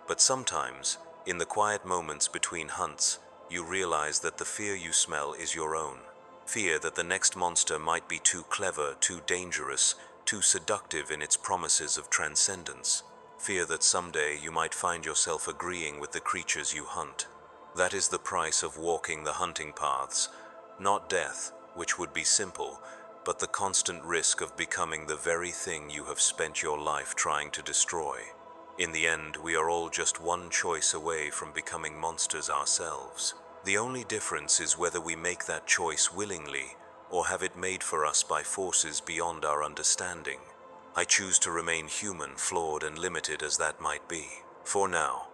But sometimes, in the quiet moments between hunts, you realize that the fear you smell is your own. Fear that the next monster might be too clever, too dangerous, too seductive in its promises of transcendence. Fear that someday you might find yourself agreeing with the creatures you hunt. That is the price of walking the hunting paths. Not death, which would be simple, but the constant risk of becoming the very thing you have spent your life trying to destroy. In the end, we are all just one choice away from becoming monsters ourselves. The only difference is whether we make that choice willingly or have it made for us by forces beyond our understanding. I choose to remain human, flawed and limited as that might be. For now.